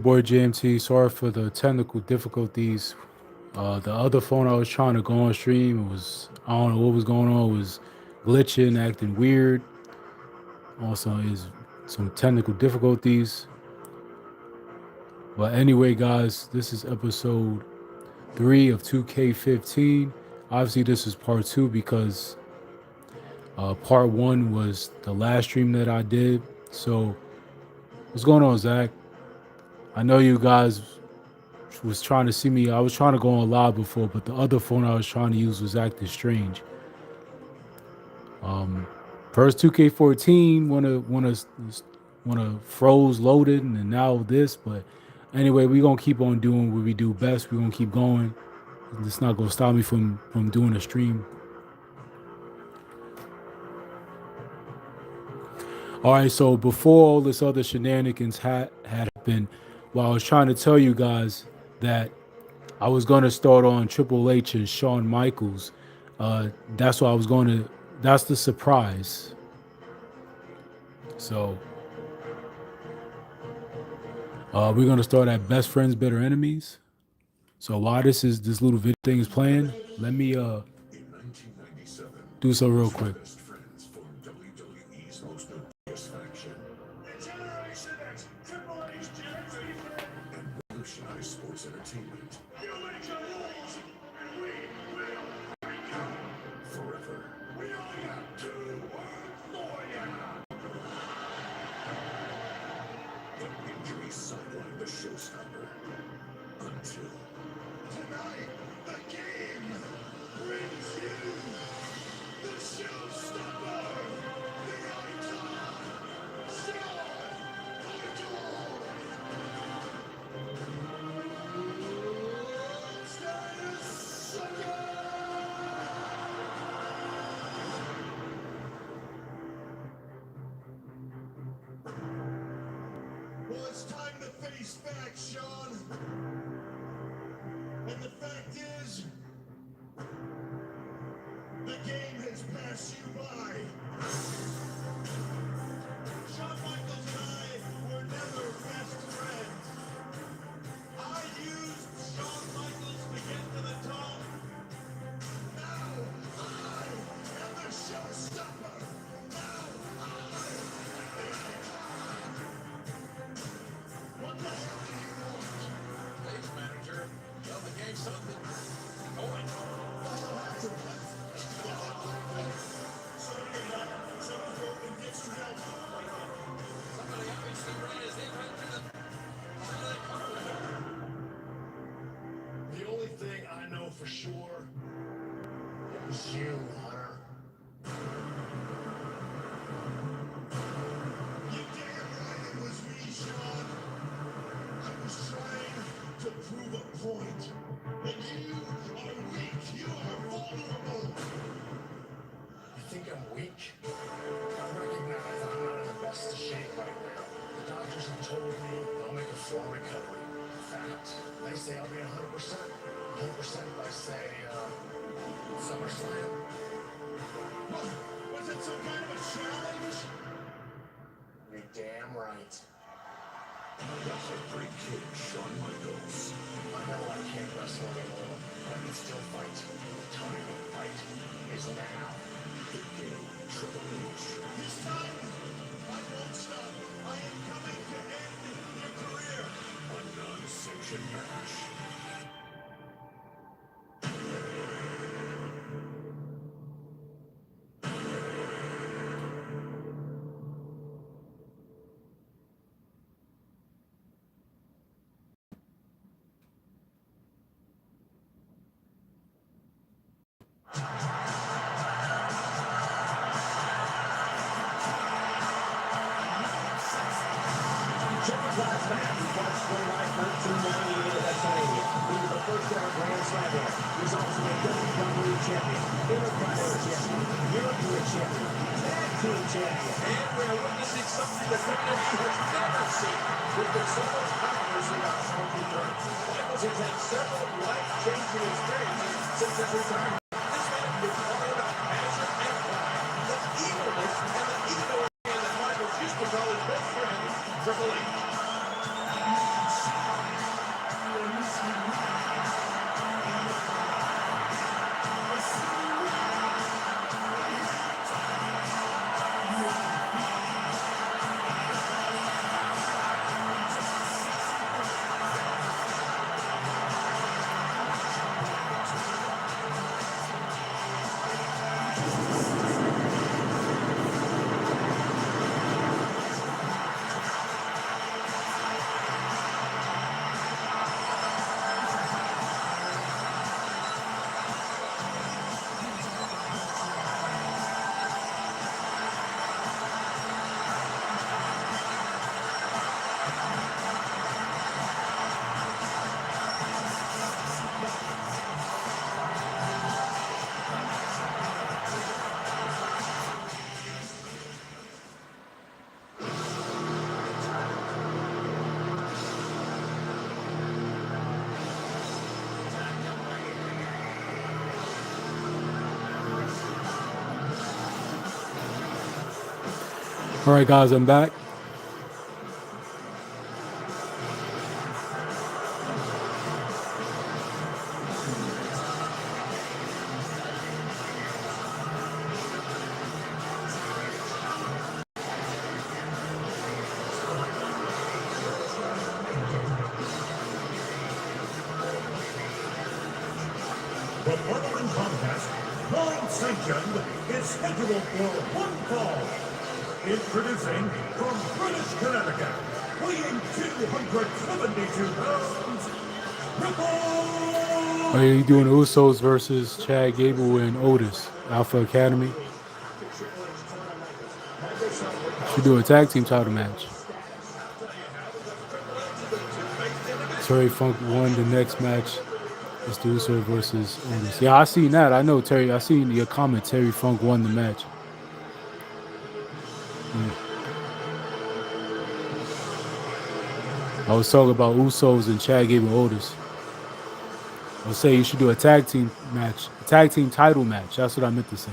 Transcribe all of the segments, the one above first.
Boy JMT, sorry for the technical difficulties. The other phone I was trying to go on stream was I don't know what was going on. It was glitching, acting weird. Also, is some technical difficulties. But anyway, guys, this is episode 3 of 2K15. Obviously, this is part 2 because part 1 was the last stream that I did. So, what's going on, Zach? I know you guys was trying to see me. I was trying to go on live before, but the other phone I was trying to use was acting strange. First 2K14 wanna froze loaded, and then now this. But anyway, we gonna keep on doing what we do best. We gonna keep going. It's not gonna stop me from doing a stream. All right. So before all this other shenanigans had happened, well, I was trying to tell you guys that I was going to start on Triple H and Shawn Michaels. That's what I was going to. That's the surprise. So we're going to start at Best Friends, Better Enemies. So while this little video thing is playing, let me do so real quick. Sports entertainment. You make your rules, and we will forever. We only have 2 words for you. The injury sidelined the showstopper until tonight. The game brings you the showstopper, the icon, Shawn Michaels. Well, it's time to face facts, Shawn. And the fact is, the game has passed you by. Shawn Michaels and I were never best friends. I used Shawn Michaels to get to the top. Now I am the showstopper. Now I am the icon. What the hell do you want? Stage manager, tell the game something. Going. Somebody obviously ran his head right through the only thing I know for sure is you, Hunter. You damn right it was me, Shawn. I was trying to prove a point. And you are weak. You are vulnerable. You think I'm weak? I recognize I'm not in the best shape right now. The doctors have told me I'll make a full recovery. Fact, they say I'll be 100%. 100% if I say, SummerSlam. What? Was it some kind of a challenge? You're damn right. The Heartbreak Kid, Shawn Michaels. I know I can't wrestle anymore, but I can still fight. The time to fight is now. The game, Triple H. This time, I won't stop. I am coming to end your career. A non-sanctioned match. Last match was watched July 1998 at WrestleMania. He was the first ever Grand Slam winner. He was also a WWE champion, Intercontinental champion, European champion, Tag Team champion. And we're witnessing something that WWE has never seen. There's been so much controversy about Smoky Jones. Michaels has had several life-changing experiences since his retirement. This man is all about passion and pride, the evilness and the ego man that Michaels used to call his best friend, Triple H. All right, guys, I'm back. The following contest, non-sanctioned, is scheduled for one fall. Introducing from British Connecticut, weighing 272 pounds, Are you doing Usos versus Chad Gable and Otis, Alpha Academy? Should do a tag team title match. Terry Funk won the next match. It's the Uso versus Otis. Yeah, I seen that. I know Terry. I seen your comment. Terry Funk won the match. I was talking about Usos and Chad Gable and Otis. I was saying you should do a tag team match, a tag team title match. That's what I meant to say.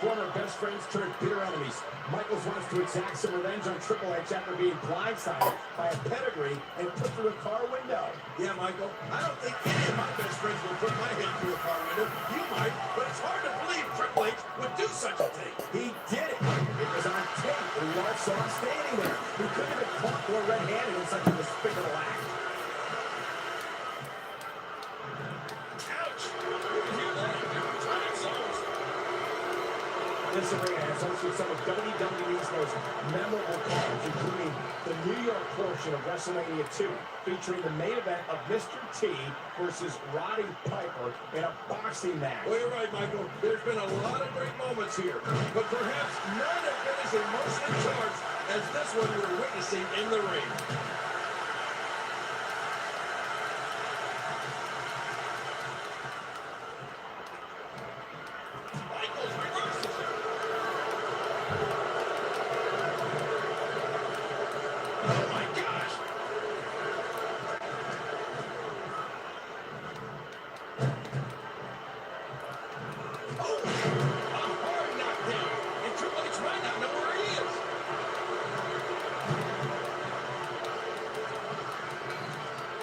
Former best friends turned bitter enemies. Michaels wants to exact some revenge on Triple H after being blindsided by a pedigree and put through a car window. Yeah, Michael, I don't think any of my best friends will put my head through a car window. You might, but it's hard to believe Triple H would do such a thing. He did it. It was on tape, and we all saw him standing there. He couldn't have been caught more red-handed in such a despicable act. Ouch! You can hear that? This arena has hosted some of WWE's most memorable cards, including the New York portion of WrestleMania 2, featuring the main event of Mr. T versus Roddy Piper in a boxing match. Well, you're right, Michael. There's been a lot of great moments here, but perhaps none have been as emotionally charged as this one we're witnessing in the ring.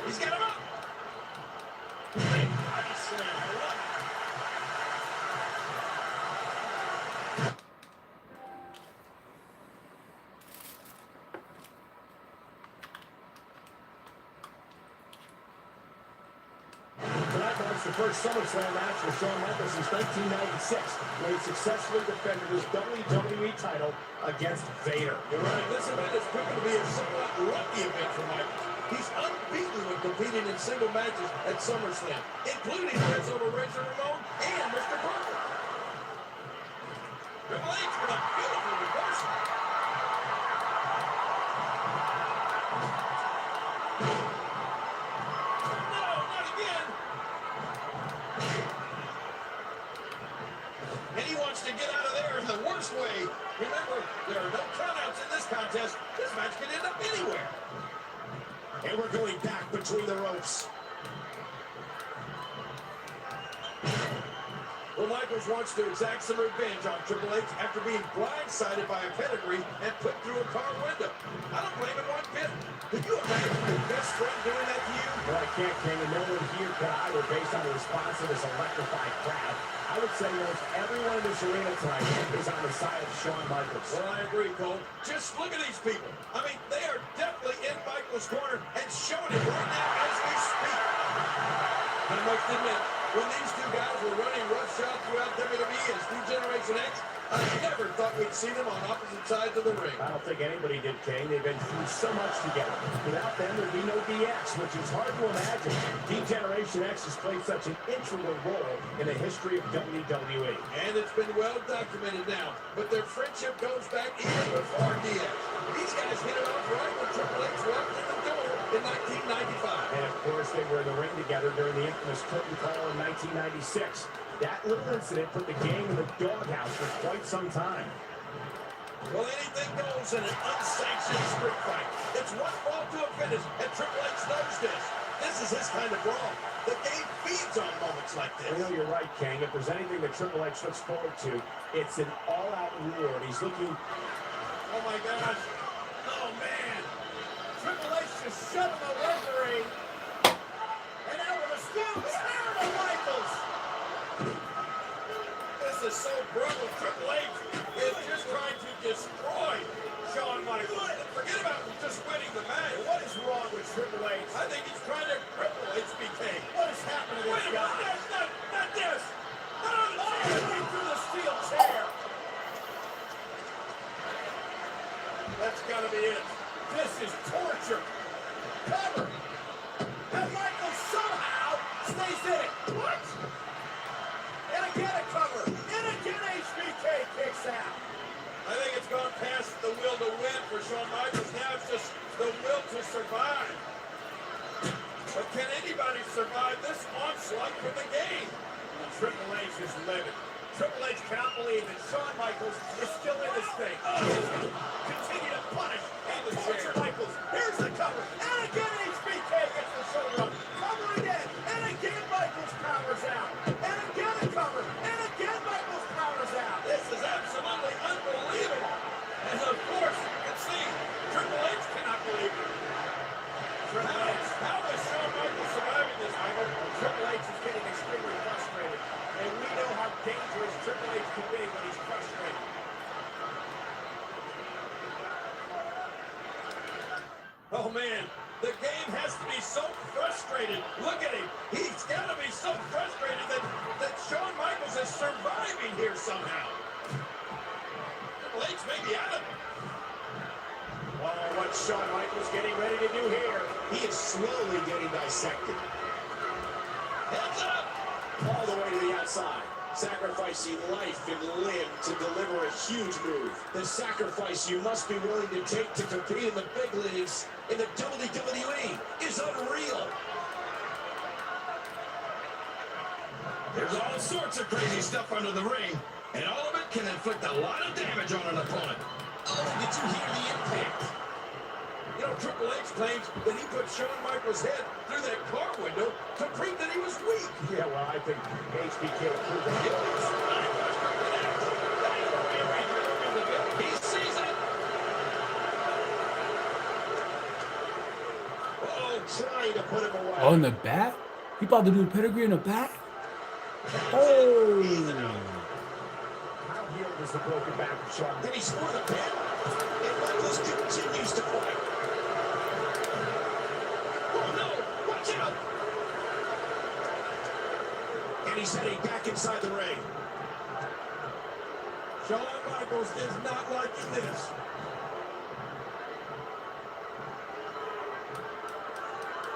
He's got him up. Tonight marks the first SummerSlam match for Shawn Michaels since 1996, when he successfully defended his WWE title against Vader. You're right. This event is proving to be a somewhat lucky event for Michaels. He's unbeaten when competing in single matches at SummerSlam, including wins over Razor Ramon and Mr. Parker. Triple H with a beautiful reversal. No, not again. And he wants to get out of there in the worst way. Remember, there are no countouts in this contest. This match can end up anywhere. And we're going back between the ropes. Well, Michaels wants to exact some revenge on Triple H after being blindsided by a pedigree and put through a car window. I don't blame him one bit. Could you imagine your best friend doing that to you? Well, I can't, King, and no one here can either based on the response of this electrified crowd. I would say almost everyone in this arena tonight is on the side of Shawn Michaels. Well, I agree, Cole. Just look at these people. I mean, they are definitely in Michaels' corner and showing it right now as we speak. I must admit, when these two guys were running roughshod throughout WWE as New Generation X, I I never thought we'd see them on opposite sides of the ring. I don't think anybody did, Kane. They've been through so much together. Without them, there'd be no DX, which is hard to imagine. D-Generation X has played such an integral role in the history of WWE. And it's been well documented now. But their friendship goes back even before DX. These guys hit it off right when Triple H walked in the door in 1995. And, of course, they were in the ring together during the infamous curtain call in 1996. That little incident put the game in the doghouse for quite some time. Well, anything goes in an unsanctioned street fight. It's one fall to a finish, and Triple H knows this. This is his kind of brawl. The game feeds on moments like this. I know you're right, King. If there's anything that Triple H looks forward to, it's an all-out war. He's looking... Oh, my gosh. Oh, man. Triple H just shoved him away the ring. And now with a steel chair to Michaels. This is so brutal. Triple H is just trying to destroy Shawn Michaels. Forget about just winning the match. What is wrong with Triple H? I think he's trying to cripple HBK. What is happening to Wait this a guy? minute. Not this. Oh, he threw the steel chair. That's got to be it. This is torture. Cover. And Michaels somehow stays in it. What? And again a cover. And again HBK kicks out. I think it's gone past the will to win for Shawn Michaels. Now it's just the will to survive. But can anybody survive this onslaught from the game? Triple H is livid. Triple H cannot believe that Shawn Michaels is still in this thing. Continue to punish and torture Michaels. Here's the cover. And again HBK gets the shoulder up. Cover again. And again Michaels powers out. And again a cover. And again Michaels powers out. This is absolutely unbelievable. And of course, you can see Triple H cannot believe it. How is Shawn Michaels surviving this, Michael? Triple H is getting extremely frustrated. And we know how dangerous Triple H can be when he's frustrated. Oh, man. The game has to be so frustrated. Look at him. He's got to be so frustrated that Shawn Michaels is surviving here somehow. Triple H may be out of it. Oh, what Shawn Michaels getting ready to do here. He is slowly getting dissected. Heads up. All the way to the outside. Sacrificing life and limb to deliver a huge move. The sacrifice you must be willing to take to compete in the big leagues in the WWE is unreal. There's all sorts of crazy stuff under the ring, and all of it can inflict a lot of damage on an opponent. Oh, did you hear the impact? You know, Triple H claims that he put Shawn Michaels' head through that car window to prove that he was weak. Yeah, well, I think HBK proved that. He sees it. Oh, trying to put him away. On the back? He about to do the pedigree in the back? Oh! How healed is the broken back of Shawn? Did he score the pin? And Michaels continues to fight. Oh, no! Watch out! And he's heading back inside the ring. Shawn Michaels is not liking this.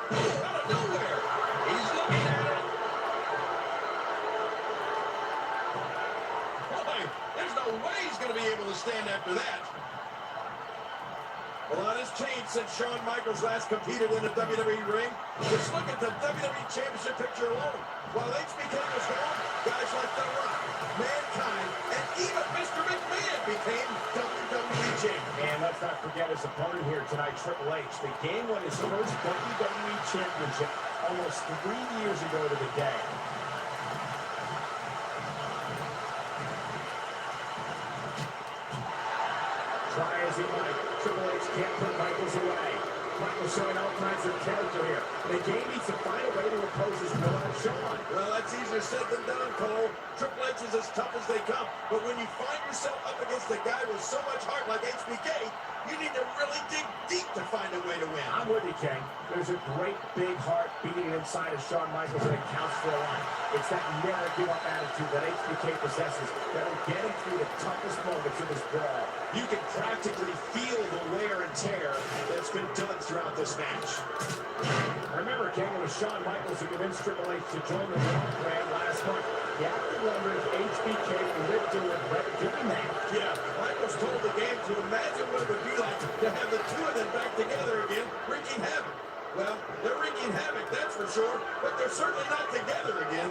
Out of nowhere, he's looking at it. Boy, there's no way he's going to be able to stand after that. A lot has changed since Shawn Michaels last competed in a WWE ring. Just look at the WWE Championship picture alone. While HBK was gone, guys like The Rock, Mankind, and even Mr. McMahon became WWE champion. And let's not forget his opponent here tonight, Triple H. The game won his first WWE Championship almost 3 years ago to the day. Try as he might, Triple H can't put Michaels away. Michaels showing all kinds of character here. The game needs to find a way to oppose his will on Shawn. Well, that's easier said than done, Cole. Triple H is as tough as they come. But when you find yourself up against a guy with so much heart like HBK, you need to really dig deep to find a way to win. I'm with you, King. There's a great big heart beating inside of Shawn Michaels, and it counts for a lot. It's that never give up attitude that HBK possesses that will get him through the toughest moments of his brawl. You can practically feel the wear and tear that's been done throughout this match. Remember, King, it was Shawn Michaels who convinced Triple H to join the Raw brand last month. You have to wonder if HBK will live to regret doing that. Yeah, Michaels told the game to imagine what it would be like to have the two of them back together again, wreaking havoc. Well, they're wreaking havoc, that's for sure, but they're certainly not together again.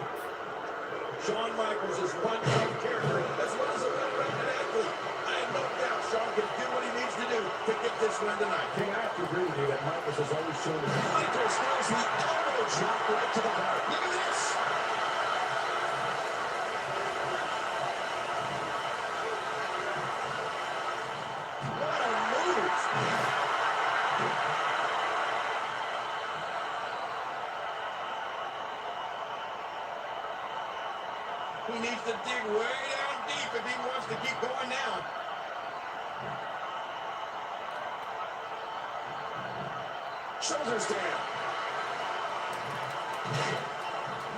Shawn Michaels is one tough character as well as a well-rounded athlete. I have no doubt Shawn can do what he needs to do to get this win tonight. King, I have to agree with you that Michaels has always shown his Michaels throws the elbow drop right to the heart. Look at this. What a move! He needs to dig way down deep if he wants to keep going now. Shoulders down.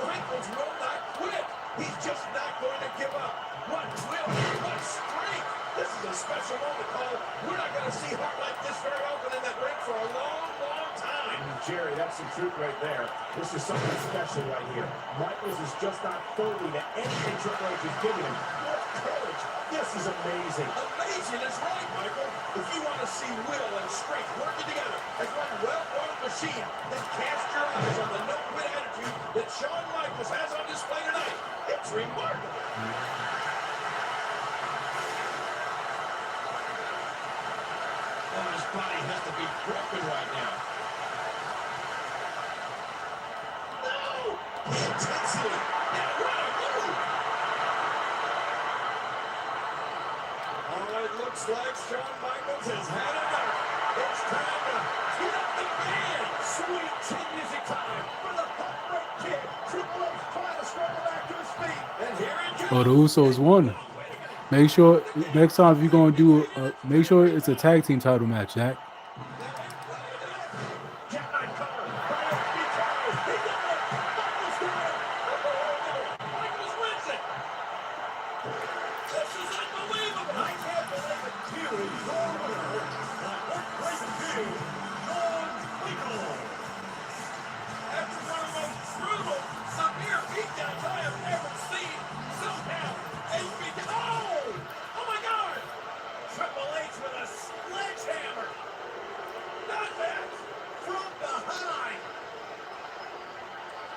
Michaels will not quit. He's just not going to give up. What will, what strength. This is a special moment, Cole. We're not going to see heart like this very often in that ring for a long, long time. Jerry, that's the truth right there. This is something special right here. Michaels is just not folding to anything Triple H is giving him. What courage. This is amazing. Amazing is right, Michael. If you want to see will and strength working together as one well-oiled machine, then cast your eyes on the no-quit attitude that Shawn Michaels has on display tonight. It's remarkable. Oh, his body has to be broken right now. No! The intensity! And what a move! Oh, it looks like Shawn Michaels has had enough. It's time to get up the band. Sweet chin music time for the heartbreak kid. Triple H trying to scramble back to his feet. And here it comes. Oh, the Usos won. Make sure next time if you're gonna do, make sure it's a tag team title match, Jack. Jackknife cover by HBK. He did it. Michaels did it. Michaels wins it. This is unbelievable. I can't believe it. Here is your winner, the Heartbreak Kid, Shawn Michaels. After one of the most brutal, severe beatdowns I have ever seen, somehow HBK. Oh my God! Triple H with a sledgehammer. Not that. From behind.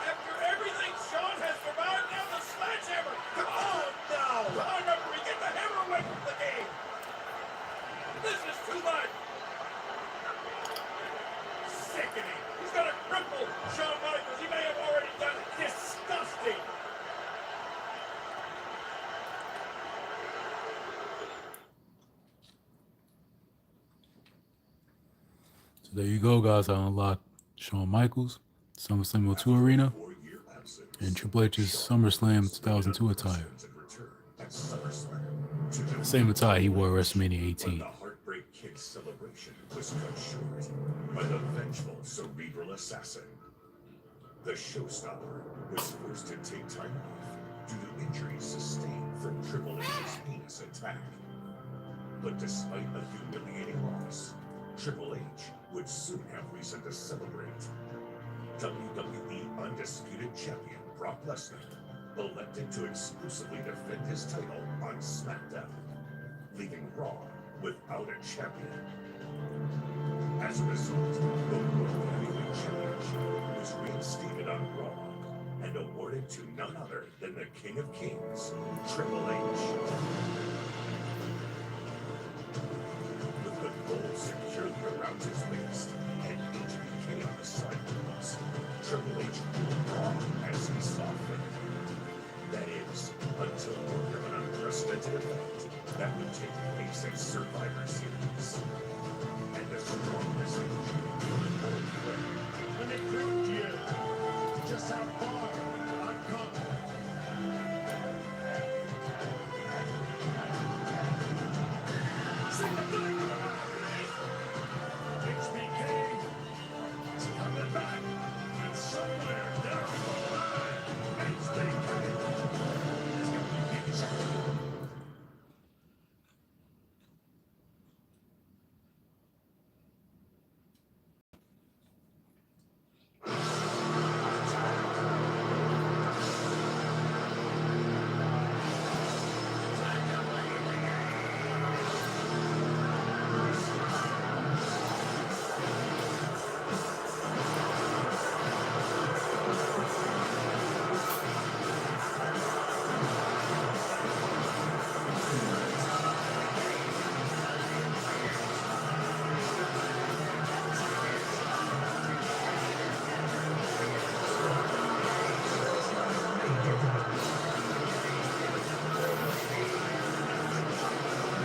After everything Shawn has survived, now the sledgehammer. Come on, no. I remember we get the hammer away from the game. This is too much. Sickening. He's going to cripple Shawn Michaels. He may have already done it. Disgusting. So there you go, guys. I unlocked Shawn Michaels, SummerSlam 02 Arena, and Triple H's SummerSlam 2002 attire. Same attire he wore at WrestleMania 18. The Heartbreak Kid celebration was cut short by the vengeful cerebral assassin. The showstopper was forced to take time off due to injuries sustained from Triple H's heinous attack. But despite a humiliating loss, Triple H would soon have reason to celebrate. WWE Undisputed Champion Brock Lesnar elected to exclusively defend his title on SmackDown, leaving Raw without a champion. As a result, the World Heavyweight Championship was reinstated on Raw and awarded to none other than the King of Kings, Triple H. With the gold securely around his waist and HBK on the sidelines, Triple H ruled Raw as he saw fit. That is, until word of an unprecedented event that would take place at Survivor Series. And a strong message Let me prove to you just how far I've come. See the thing. HBK is coming back, and somewhere down the line, HBK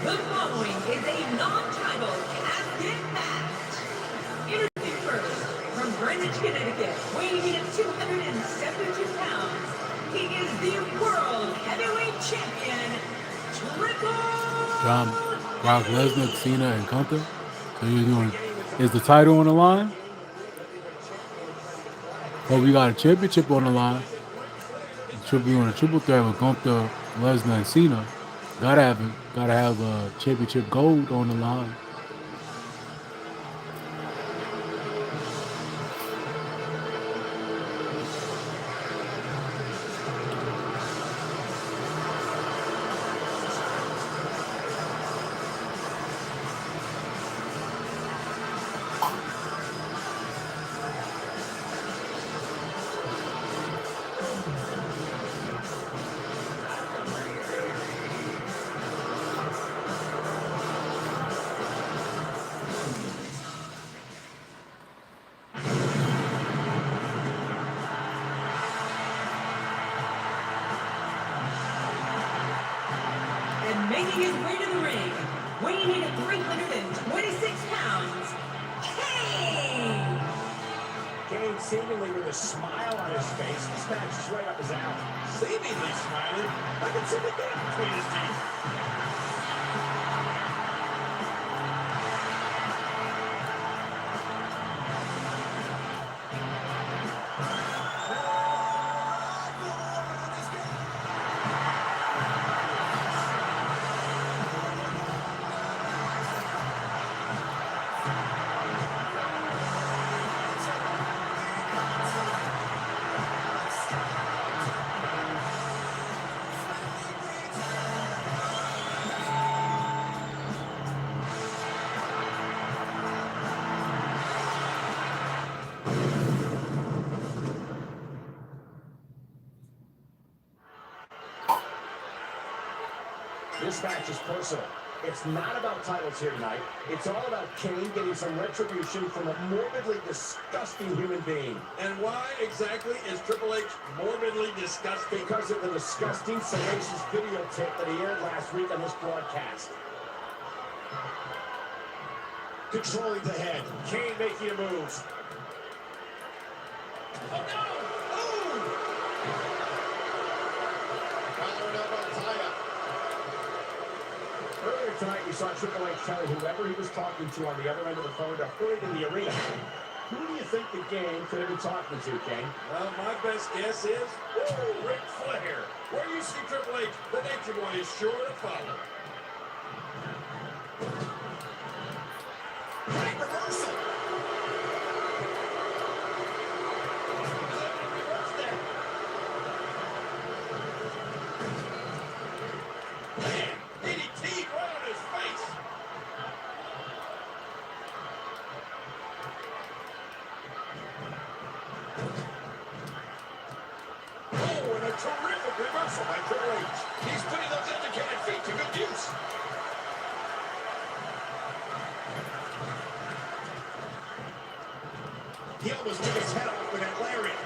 The following is a non-title casket match. Introducing first, from Greenwich, Connecticut, weighing in at 272 pounds, he is the World Heavyweight Champion, Brock Lesnar, Cena, and Gunther. So you're doing, is the title on the line? Oh, we got a championship on the line. On a triple threat with Gunther, Lesnar, and Cena. Gotta have a championship gold on the line. And making his way to the ring, weighing in at 326 pounds, Kane! Kane seemingly with a smile on his face. This match is right up his alley. Seemingly smiling. I can see the gap between his teeth. This match is personal. It's not about titles here tonight. It's all about Kane getting some retribution from a morbidly disgusting human being. And why exactly is Triple H morbidly disgusting? Because of the disgusting, salacious videotape that he aired last week on this broadcast. Controlling the head. Kane making a move. Oh, no! Oh! Collar and elbow tie-up. Earlier tonight, we saw Triple H telling whoever he was talking to on the other end of the phone to hurry to the arena. Who do you think the game could have been talking to, Kane? Well, my best guess is Ric Flair. Where you see Triple H, the Nature Boy is sure to follow. Great reversal. Man, DDT right on his face. Oh, and a terrific reversal by Triple H. He's putting those educated feet to good use. He almost took his head off with that lariat.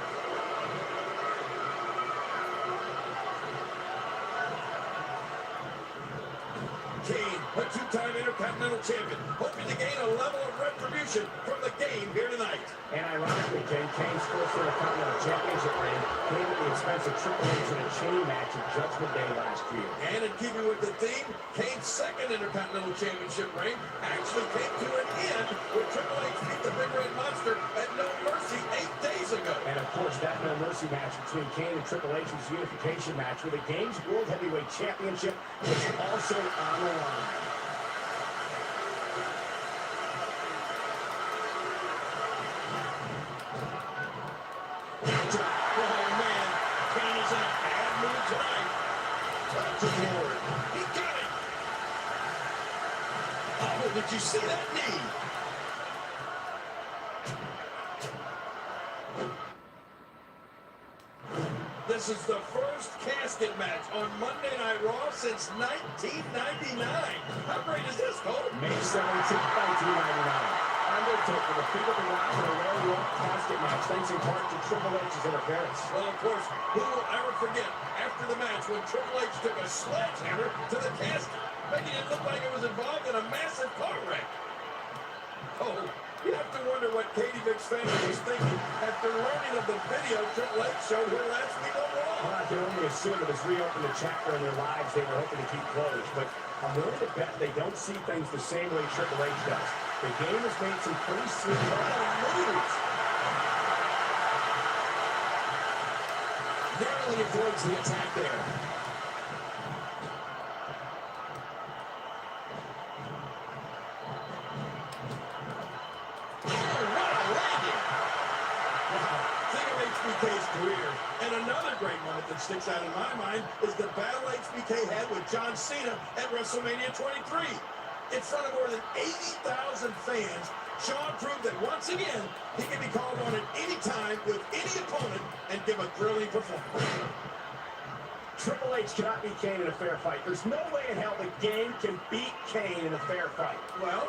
Kane, a two-time Intercontinental Champion, hoping to gain a level of retribution from the game here tonight. And ironically, Kane's first Intercontinental Championship reign came at the expense of Triple H in a chain match at Judgment Day last year. And in keeping with the theme, Kane's second Intercontinental Championship reign actually came to an end when Triple H beat the Big Red Monster at No Mercy 8 days ago. And of course, that No Mercy match between Kane and Triple H's unification match with the Game's World Heavyweight Championship was also on the line. Oh, man. Kane is in a bad mood tonight. Touch of Lord. He got it. Oh, did you see that knee? This is the first casket match on Monday Night Raw since 1999. How great is this, Cole? May 17th, 1999. On undertook for the feet of the rock in a railroad casket match, thanks in part to Triple H's interference. Well, of course, who will ever forget after the match when Triple H took a sledgehammer to the casket, making it look like it was involved in a massive car wreck. Oh, you have to wonder what Katie Vick's family was thinking after learning of the video Triple H showed her last week on Raw. Well, I can only assume it has reopened a chapter in their lives they were hoping to keep closed, but I'm willing to bet they don't see things the same way Triple H does. The game has made some pretty slick moves. Narrowly avoids the attack there. HBK's career. And another great moment that sticks out in my mind is the battle HBK had with John Cena at WrestleMania 23. In front of more than 80,000 fans, Shawn proved that once again, he can be called on at any time with any opponent and give a thrilling performance. Triple H cannot beat Kane in a fair fight. There's no way in hell the game can beat Kane in a fair fight. Well,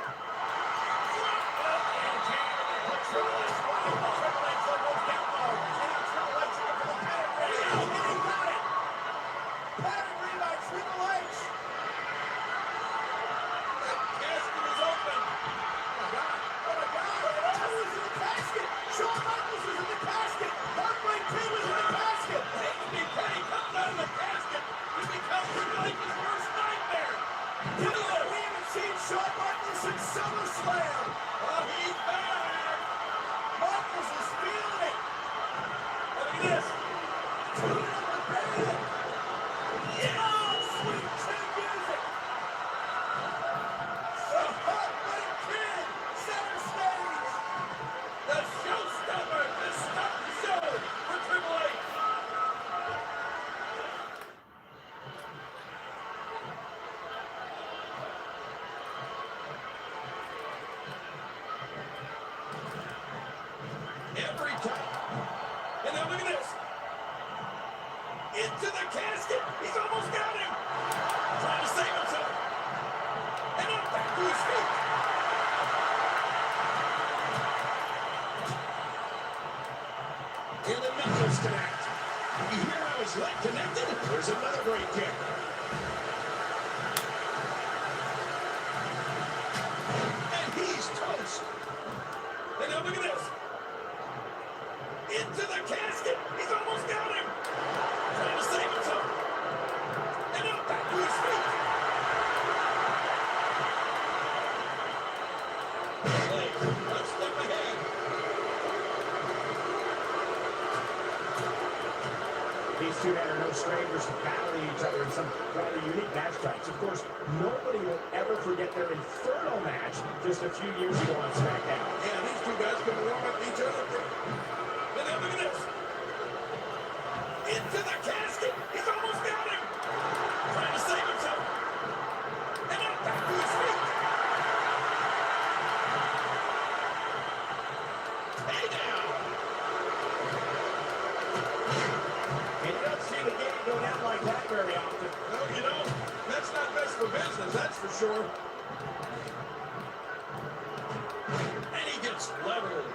every time. And now look at this. Into the casket. He's almost got him. Trying to save himself. And up back to his feet. And the knuckles connect. You hear how his leg connected? There's another great kick. And he's toast. And now look at this. Into the casket. He's almost got him. Trying to save himself. And up back to his feet. Blake, one step ahead. These two men are no strangers to battling each other in some rather unique match types. Of course, nobody will ever forget their Inferno match just a few years ago on SmackDown. Yeah, these two guys can warm up each other. And now look at this. Into the casket. He's almost got him. Trying to save himself. And up back to his feet. Hey now. And you don't see the game go down like that very often. No, you don't. That's not best for business, that's for sure. And he gets leveled.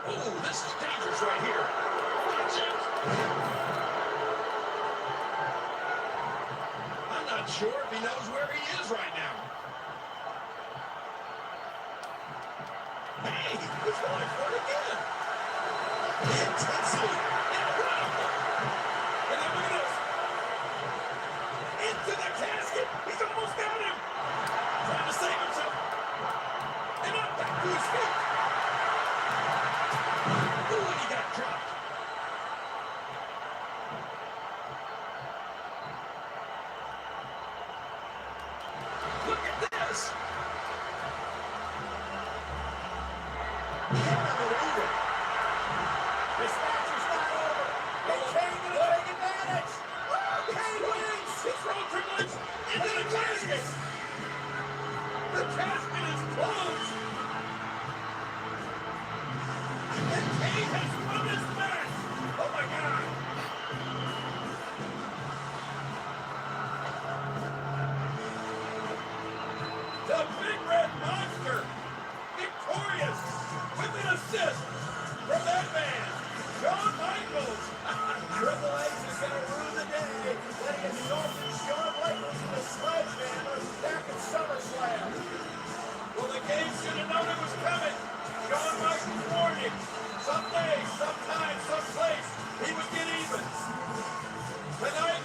Oh, this is dangerous right here. Watch it. I'm not sure if he knows where he is right now. Hey, he's going for it again. Intensity. Incredible. And then look at this. Into the casket. He's almost got him. Trying to save himself. And up back to his feet. Ooh, and he got dropped. Look at this. Unbelievable. This match is not over. And Kane gonna take advantage. Kane wins. He's thrown Triple H into the casket. The casket is closed. And Kane has won this match. Oh my God. The Big Red Monster, victorious. this from that man, Shawn Michaels. Triple H is going to rue the day that he insulted Shawn Michaels with a sledgehammer back at SummerSlam. Well, the game should have known it was coming. Shawn Michaels warned him. Someday, sometime, someplace, he would get even. Tonight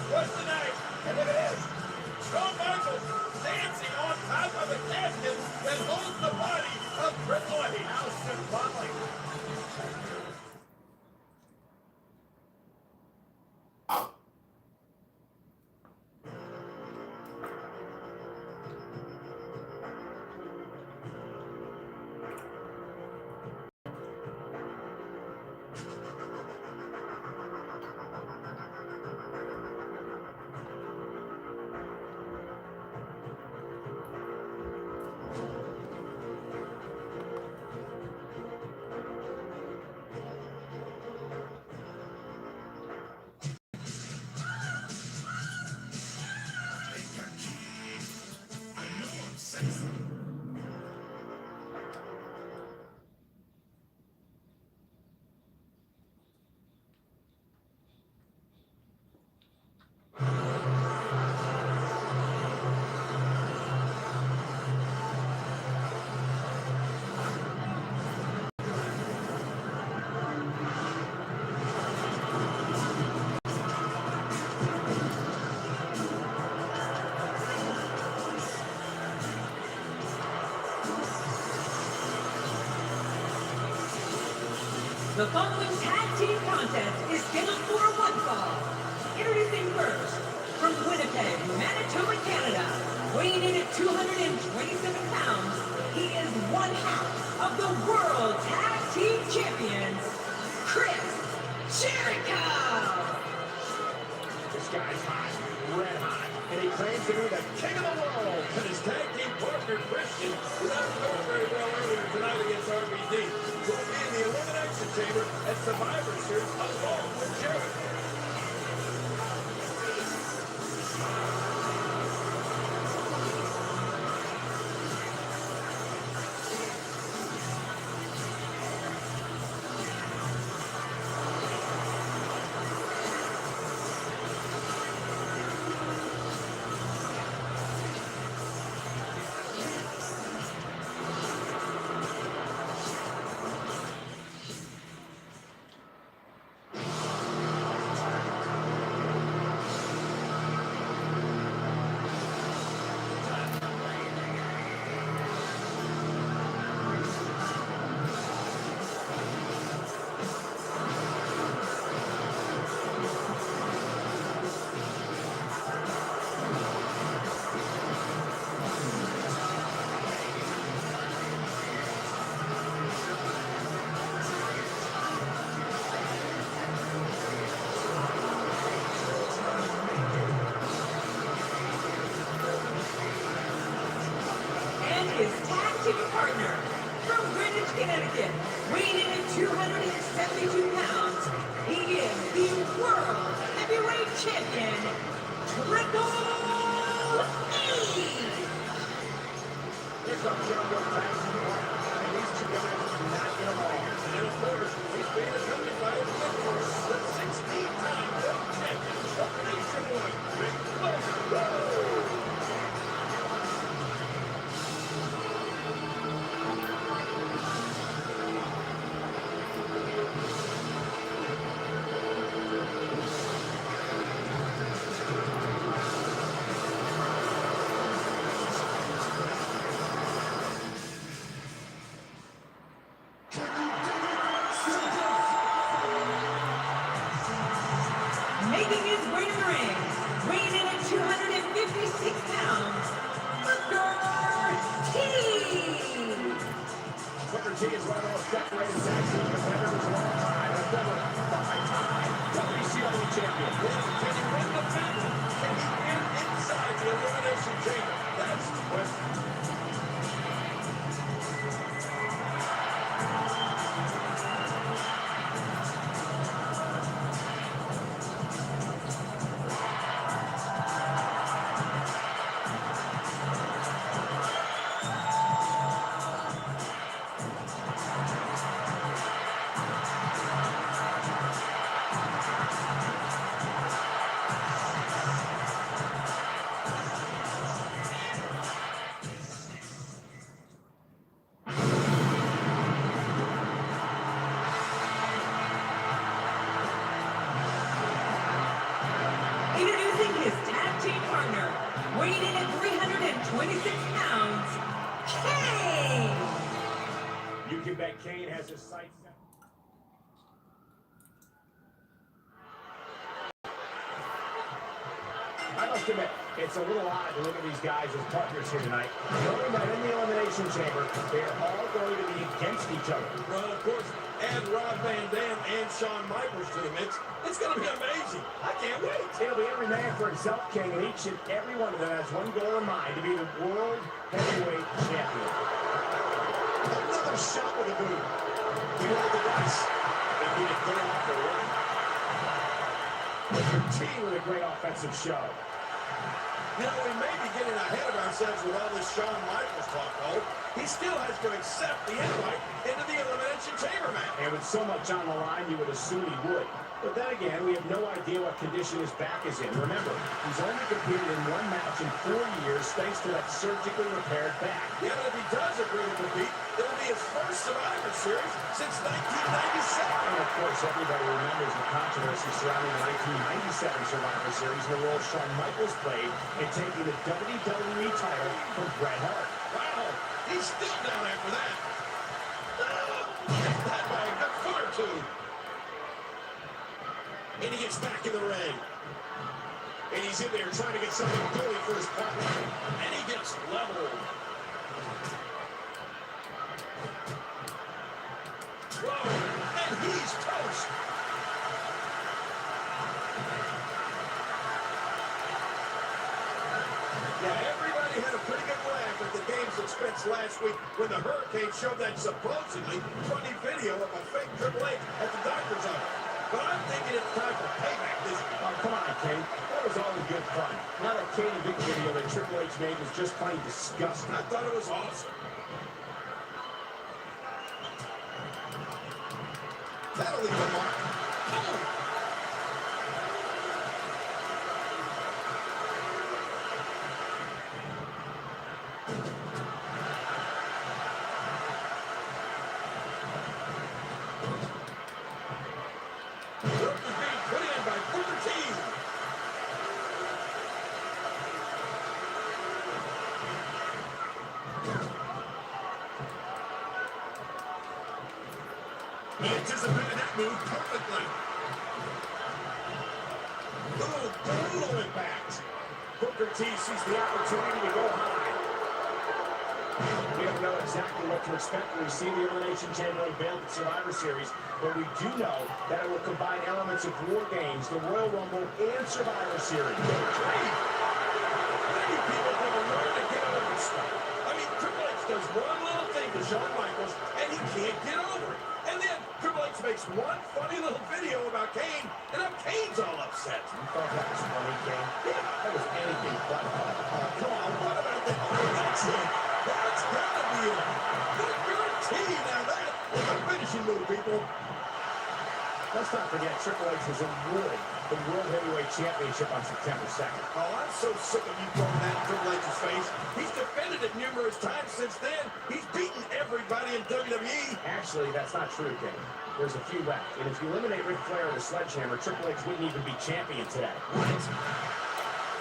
was the night. And look at this. Shawn Michaels dancing on top of the casket that holds the body of Triple H. How symbolic. The following tag team contest is scheduled for one fall. Introducing first, from Winnipeg, Manitoba, Canada, weighing in at 227 pounds, he is one half of the World Tag Team Champions, Chris Jericho! This guy's hot, red hot, and he claims to be the king of the world. And his tag team partner, Christian, was not doing very well earlier tonight against RVD. Will be in the Elimination Chamber at Survivor Series along with Jericho. His tag team partner, from Greenwich, Connecticut, weighing in at 272 pounds, he is the World Heavyweight Champion, Triple H! Here's our jungle tag team partner, and these two guys not get along. And of course, he's being accompanied by his mentor, the 16-time world champion of the Nationwide, Rick Flair. Making his way to the ring, weighing in at 256 pounds, Booker T! Booker T is one of the most decorated tag team competitors of all time. A double, five-time WCW champion. Can he win the battle? Can he win inside the Elimination Chamber? That's the question. bet Kane has his sights set. I must admit, it's a little odd to look at these guys as partners here tonight, knowing that in the Elimination Chamber, they're all going to be against each other. Well, of course, add Rob Van Dam and Shawn Michaels to the mix. It's going to be amazing. I can't wait. It'll be every man for himself, King, and each and every one of them has one goal in mind, to be the World Heavyweight Champion. Another shot with a boot. You know the dice. They need to get off the run. Your team with a great offensive show. You know, we may be getting ahead of ourselves with all this Shawn Michaels talk, though. He still has to accept the invite into the Elimination Chamber match. And with so much on the line, you would assume he would. But then again, we have no idea what condition his back is in. Remember, he's only competed in one match in 4 years thanks to that surgically repaired back. Yeah, but if he does agree to compete, it'll be his first Survivor Series since 1997. And of course, everybody remembers the controversy surrounding the 1997 Survivor Series and the role Shawn Michaels played in taking the WWE title from Bret Hart. Wow, he's still down after that. Gets that by a good foot or two. And he gets back in the ring. And he's in there trying to get something going for his partner. And he gets leveled. Whoa, and he's toast. Yeah, everybody had a pretty good laugh at the game's expense last week when the Hurricane showed that supposedly funny video of a fake Triple H at the doctor's office. But I'm thinking it's time for payback this week. Oh, come on, Kane. That was all in good fun. Now that Kane and Vic video that Triple H made was just plain disgusting. I thought it was awesome. That'll leave a mark. Oh! He anticipated that move perfectly. Ooh, brutal impact. Booker T sees the opportunity to go high. We don't know exactly what to expect when we see the Elimination Chamber unveiled at Survivor Series, but we do know that it will combine elements of War Games, the Royal Rumble, and Survivor Series. Many people never learn to get over this stuff. I mean, Triple H does one little thing to Shawn Michaels, and he can't get over it. And then Triple H makes one funny little video about Kane, and now Kane's all upset. You thought that was funny, Kane? Yeah. That was anything but funny. Come on, what about that? Oh, that's it. That's gotta be it. Booker T. Now that is a finishing move, people. Let's not forget, Triple H was awarded the World Heavyweight Championship on September 2nd. Oh, I'm so sick of you throwing that in Triple H's face. He's defended it numerous times since then. He's beaten everybody in WWE. Actually, that's not true, Kane. There's a few left. And if you eliminate Ric Flair with a sledgehammer, Triple H wouldn't even be champion today. What?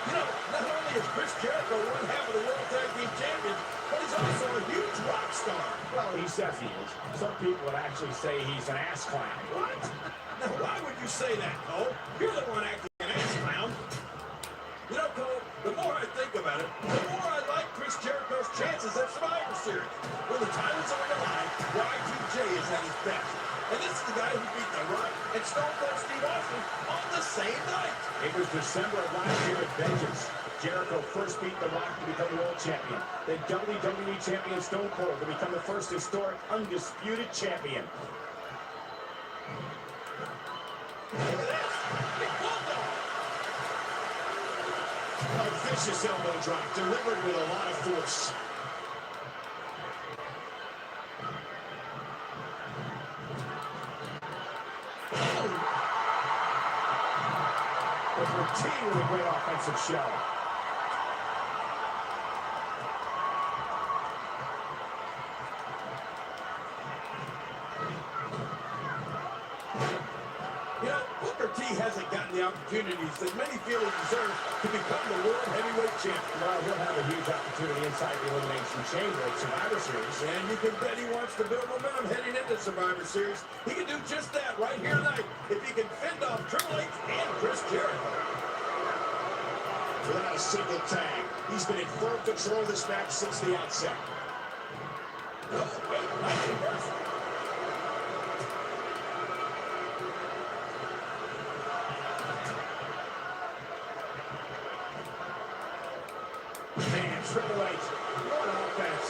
You know, not only is Chris Jericho one half of the World Tag Team Champions, but he's also a huge rock star. Well, he says he is. Some people would actually say he's an ass clown. What? Now, why would you say that, Cole? You're the one acting an ass clown. You know, Cole, the more I think about it, the more I like Chris Jericho's chances at Survivor Series. When the titles are on the line, Y2J is at his best. And this is the guy who beat The Rock and Stone Cold Steve Austin on the same night. It was December of last year at Vengeance. Jericho first beat The Rock to become world champion. Then WWE champion Stone Cold to become the first historic undisputed champion. Look at this. Big bulldog. A vicious elbow drop delivered with a lot of force. Booker T with a great offensive show. You know, Booker T hasn't got gotten the opportunities that many feel he deserves to become the World Heavyweight Champion. Well, he'll have a huge opportunity inside the Elimination Chamber at Survivor Series. And you can bet he wants to build momentum heading into Survivor Series. He can do just that right here tonight if he can fend off Triple H and Chris Jericho. Without a single tag, he's been in firm control of this match since the outset. Oh, wait, nice reversal. Man, Triple H, what offense.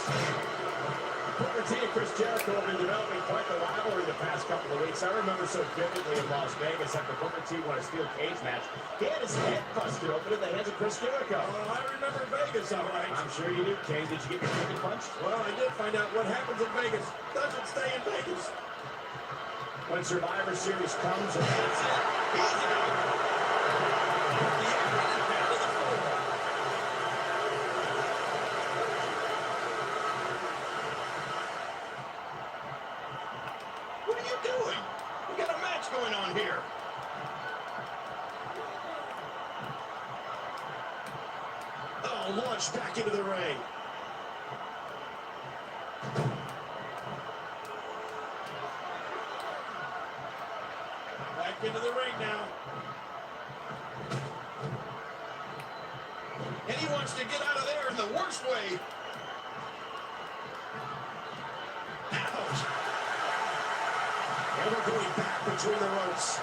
Booker T and Chris Jericho have been developing quite the rivalry the past couple of weeks. I remember so vividly in Las Vegas after Booker T won a steel cage match. He had his head busted open at the hands of Chris Jericho. Oh, I remember Vegas, all right. I'm sure you do, King. Did you get your ticket punched? Well, I did find out what happens in Vegas doesn't stay in Vegas. When Survivor Series comes, and that's it. He's out. The apron is down to the floor. What are you doing? We got a match going on here. Oh, launched back into the ring. Back into the ring now. And he wants to get out of there in the worst way. Ouch. And we're going back between the ropes.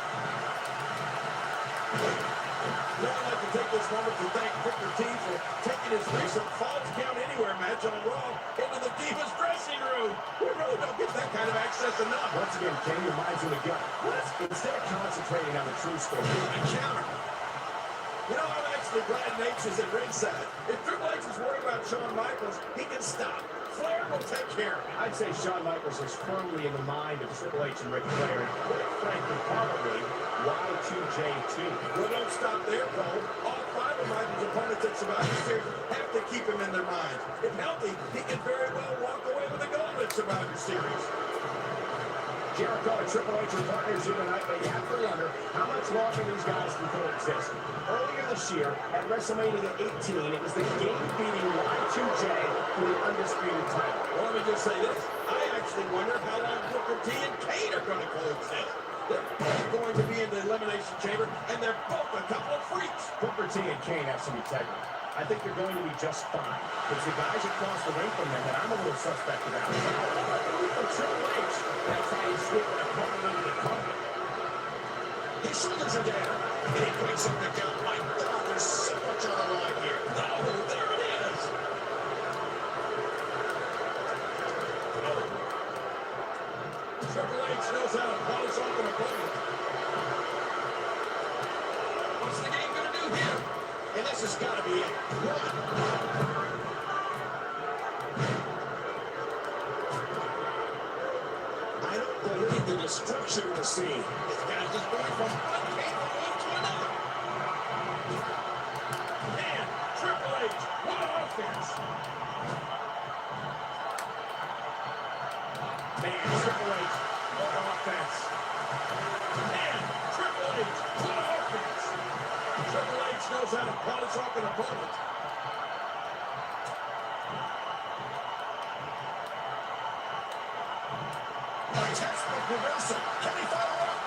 Now I'd like to take this moment to thank Booker T for taking his recent Falls Count Anywhere match on Raw into the Divas dressing room. We really don't get that kind of access enough. Once again, King, your mind's in the gut. Instead of concentrating on the true story, A counter. You know, I'm actually glad Nate's is at ringside. If Triple H is worried about Shawn Michaels, he can stop. Flair will take care of it. I'd say Shawn Michaels is firmly in the mind of Triple H and Ric Flair, and quite frankly, probably Y2J2. Well, don't stop there, Cole. All five of Michael's opponents at Survivor Series have to keep him in their minds. If healthy, he can very well walk away with the gold at Survivor Series. Jericho and Triple H are partners here tonight, but you have to wonder how much longer these guys can coexist. Earlier this year, at WrestleMania 18, it was the game-beating Y2J for the undisputed title. Well, let me just say this. I actually wonder how long Booker T and Kane are going to coexist. They're both going to be in the Elimination Chamber, and they're both a couple of freaks. Booker T and Kane have some integrity. I think they're going to be just fine. It's the guys across the ring from them that I'm a little suspect about. For Triple H, that's how you sweep an opponent under the carpet. His shoulders are down, and he breaks up the count. My God, there's so much on the line here. Oh, there it is. Triple H knows how to polish off an opponent. What's the game going to do here? And this has got to be it. I don't believe the destruction we're seeing. This guy's just going from one painful move to another. Man, Triple H, what offense. Man, Triple H, what offense. Man, Triple H, what offense. Triple H knows how to polish off an opponent. A textbook reversal. Can he follow up?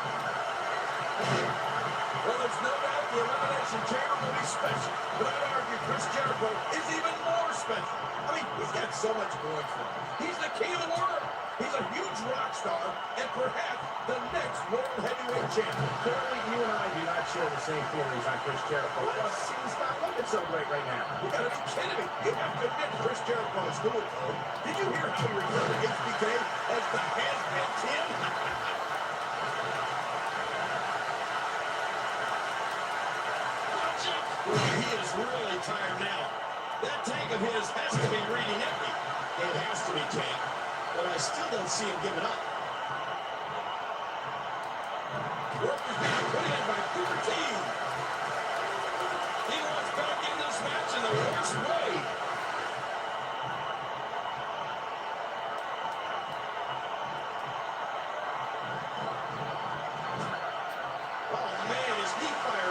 Well, there's no doubt the Elimination Chamber will be special, but I'd argue Chris Jericho is even more special. I mean, he's got so much going for him. He's the king of the world. He's a huge rock star and perhaps the next World Heavyweight Champion. Clearly, you and I do not share the same feelings on Chris Jericho. He's not looking so great right now. You gotta be kidding me. You have to admit Chris Jericho is cool, Cole. Did you hear how he referred to HBK as the has-been Tim? Watch it. Boy, he is really tired now. That tank of his has to be reading empty. It has to be, King. But I still don't see him giving up. Work is being put in by Booker T. He wants back in this match in the worst way. Oh, man, is he fired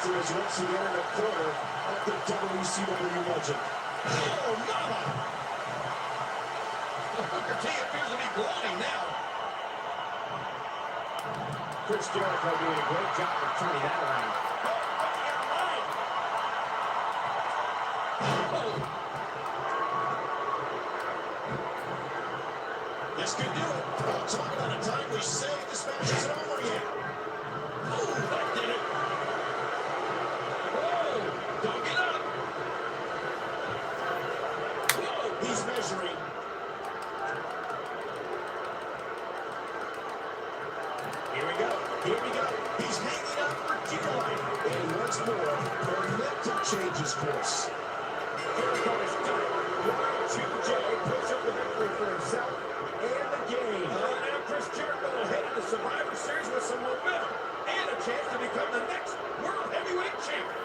momentum is once again in the corner of the WCW legend. Oh, mama! Booker T appears to be glowing now. Chris Jericho doing a great job of turning that around. This could do it. Oh, talk about a time we saved. This match isn't over yet. Oh, that did it. Whoa, don't get up. Whoa, He's measuring. Here we go. Here we go. He's hanging up for dear life. And once more, momentum changes course. Jericho is done. Y2J puts up the victory for himself and the game. now Chris Jericho will head into Survivor Series with some momentum and a chance to become the next World Heavyweight Champion.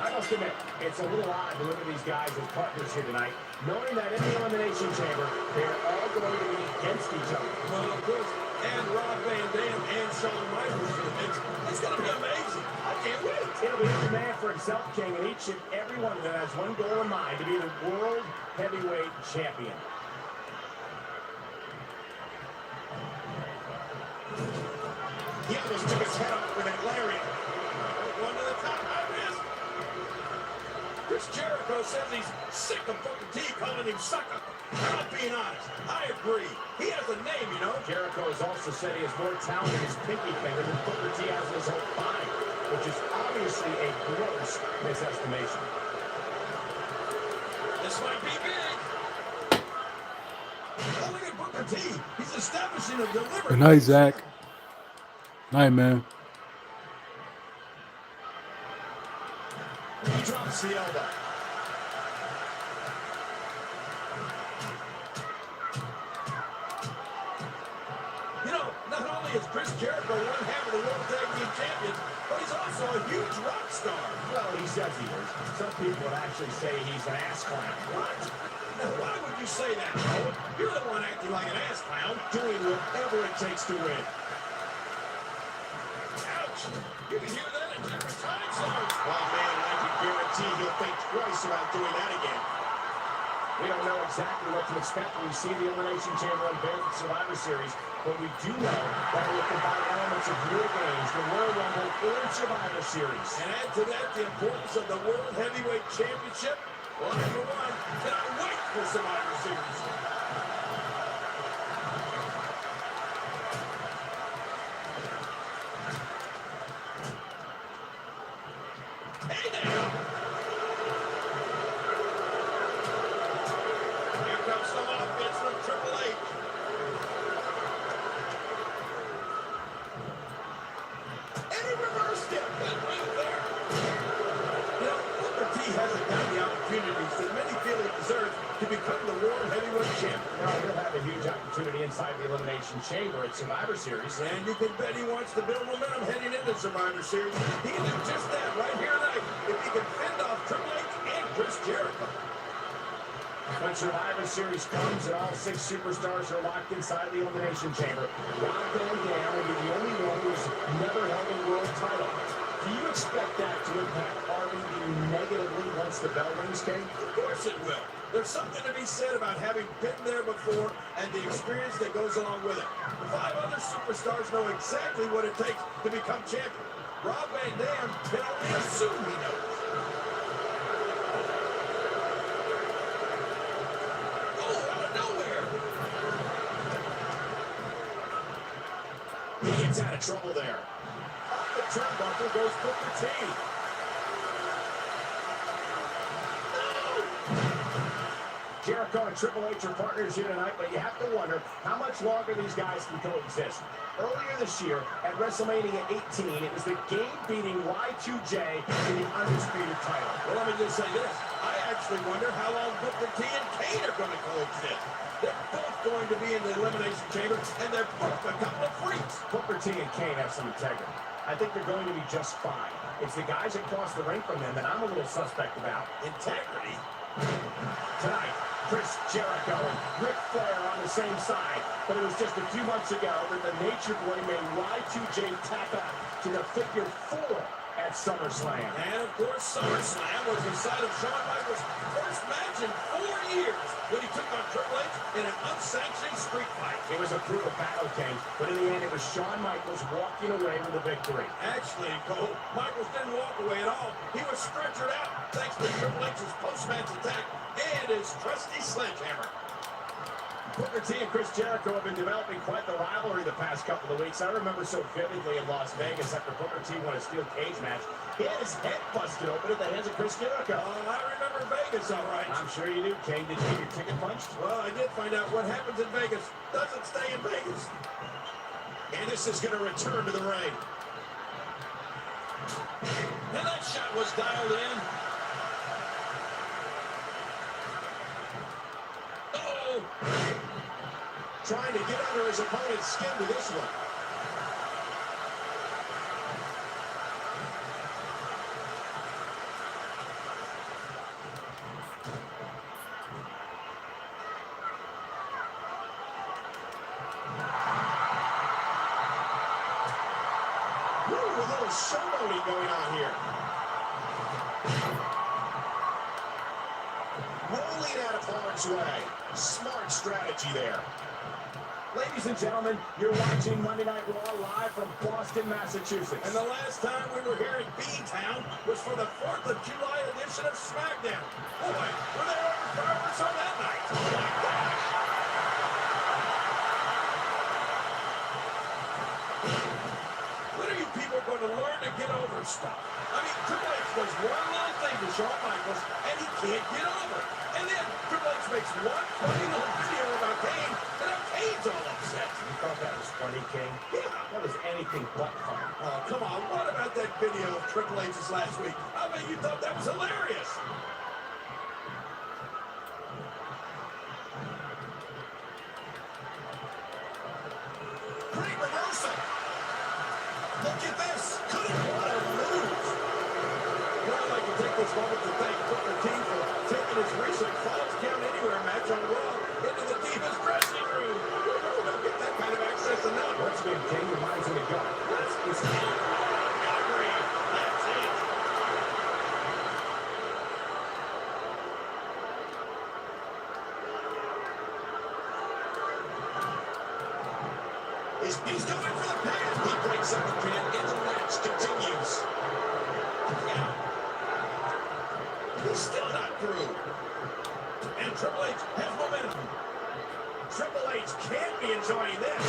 I must admit, it's a little odd to look at these guys as partners here tonight, knowing that in the Elimination Chamber, they're all going to be against each other. Well, of course, and Rob Van Dam and Shawn Michaels in the mix. It's going to be amazing. I can't wait. It'll be every man for himself, King, and each and every one of them has one goal in mind, to be the World Heavyweight Champion. He almost took his head off with that lariat. One to the top. I missed. Chris Jericho says he's sick of Booker T calling him sucker. I'm being honest. I agree. He has a name, you know. Jericho has also said he has more talent in his pinky finger than Booker T has in his whole body, which is obviously a gross misestimation. This might be big. Oh, look at Booker T. He's establishing a deliberate. Good night, Zach. Night, man. He drops the elbow. You know, not only is Chris Jericho one half of the World Tag Team Champions, but he's also a huge rock star. Well, he says he is. Some people would actually say he's an ass clown. What? Now, why would you say that, Owen? You're the one acting like an ass clown. Doing whatever it takes to win. Ouch! You can hear that in different time zones. Oh, man, I can guarantee he'll think twice about doing that again. We don't know exactly what to expect when we see the Elimination Chamber unveiled at Survivor Series, but we do know that it will combine elements of War Games, the Royal Rumble, and Survivor Series. And add to that the importance of the World Heavyweight Championship. Well, number one, cannot wait for Survivor Series. Hey now! Here comes some offense from Triple H. And he reversed it. Good move there. You know, Booker T hasn't gotten the opportunities that many feel he deserves to become the World Heavyweight Champion. Now, he'll have a huge opportunity inside the Elimination Chamber at Survivor Series. And you can bet he wants to build momentum heading into Survivor Series. He can do just that right here tonight if he can fend off Triple H and Chris Jericho. When Survivor Series comes and all 6 superstars are locked inside the Elimination Chamber, Rob Van Dam will be the only one who's never held a world title. Do you expect that to impact RVD negatively once the bell rings, King? Of course it will. There's something to be said about having been there before and the experience that goes along with it. 5 other superstars know exactly what it takes to become champion. Rob Van Dam can only assume he knows. Oh, out of nowhere! He gets out of trouble there. Off the turnbuckle goes Booker T. Jericho and Triple H are partners here tonight, but you have to wonder how much longer these guys can coexist. Earlier this year, at WrestleMania 18, it was the game-beating Y2J in the Undisputed title. Well, let me just say this. I actually wonder how long Booker T and Kane are going to coexist. They're both going to be in the Elimination Chamber, and they're both a couple of freaks. Booker T and Kane have some integrity. I think they're going to be just fine. It's the guys across the ring from them that I'm a little suspect about. Integrity? Tonight, Chris Jericho and Ric Flair on the same side. But it was just a few months ago that the Nature Boy made Y2J tap out to the figure 4 at SummerSlam. And of course, SummerSlam was the site of Shawn Michaels' first match in 4 years when he took on Triple H in an unsanctioned street fight. It was a brutal battle, King, but in the end, it was Shawn Michaels walking away with the victory. Actually, Cole, Michaels didn't walk away at all. He was stretchered out thanks to Triple H's post-match attack and his trusty sledgehammer. Booker T and Chris Jericho have been developing quite the rivalry the past couple of weeks. I remember so vividly in Las Vegas after Booker T won a steel cage match. He had his head busted open at the hands of Chris Jericho. I remember Vegas, all right. I'm sure you do, King. Did you get your ticket punched? Well, I did find out what happens in Vegas doesn't stay in Vegas. And this is going to return to the ring. And that shot was dialed in. Uh-oh. Trying to get under his opponent's skin with this one. Ooh, a little showboating going on here. Rolling out of harm's way. Smart strategy there. Ladies and gentlemen, you're watching Monday Night Raw live from Boston, Massachusetts. And the last time we were here in B-Town was for the 4th of July edition of SmackDown. Boy, were there ever fireworks on that night? Oh my gosh! When are you people going to learn to get over stuff? I mean, Triple H does one little thing to Shawn Michaels, and he can't get over it. And then Triple H makes one funny little video about Kane, and now Kane's all upset. You thought that was funny, King? Yeah. That was anything but fun. Oh, come on. What about that video of Triple H's last week? I bet you thought that was hilarious. Great reversal. Look at this. What a move. Well, I'd like to take this moment to thank Booker T for taking his recent Falls Count Anywhere match on Raw into the Divas dressing room. We don't get that kind of access enough. What's been King? Your mind's in the gut. That's agree. That's it. He's going for the pin. He breaks up the pin, and the match continues. Yeah. He's still not through. And Triple H has momentum. Triple H can't be enjoying this.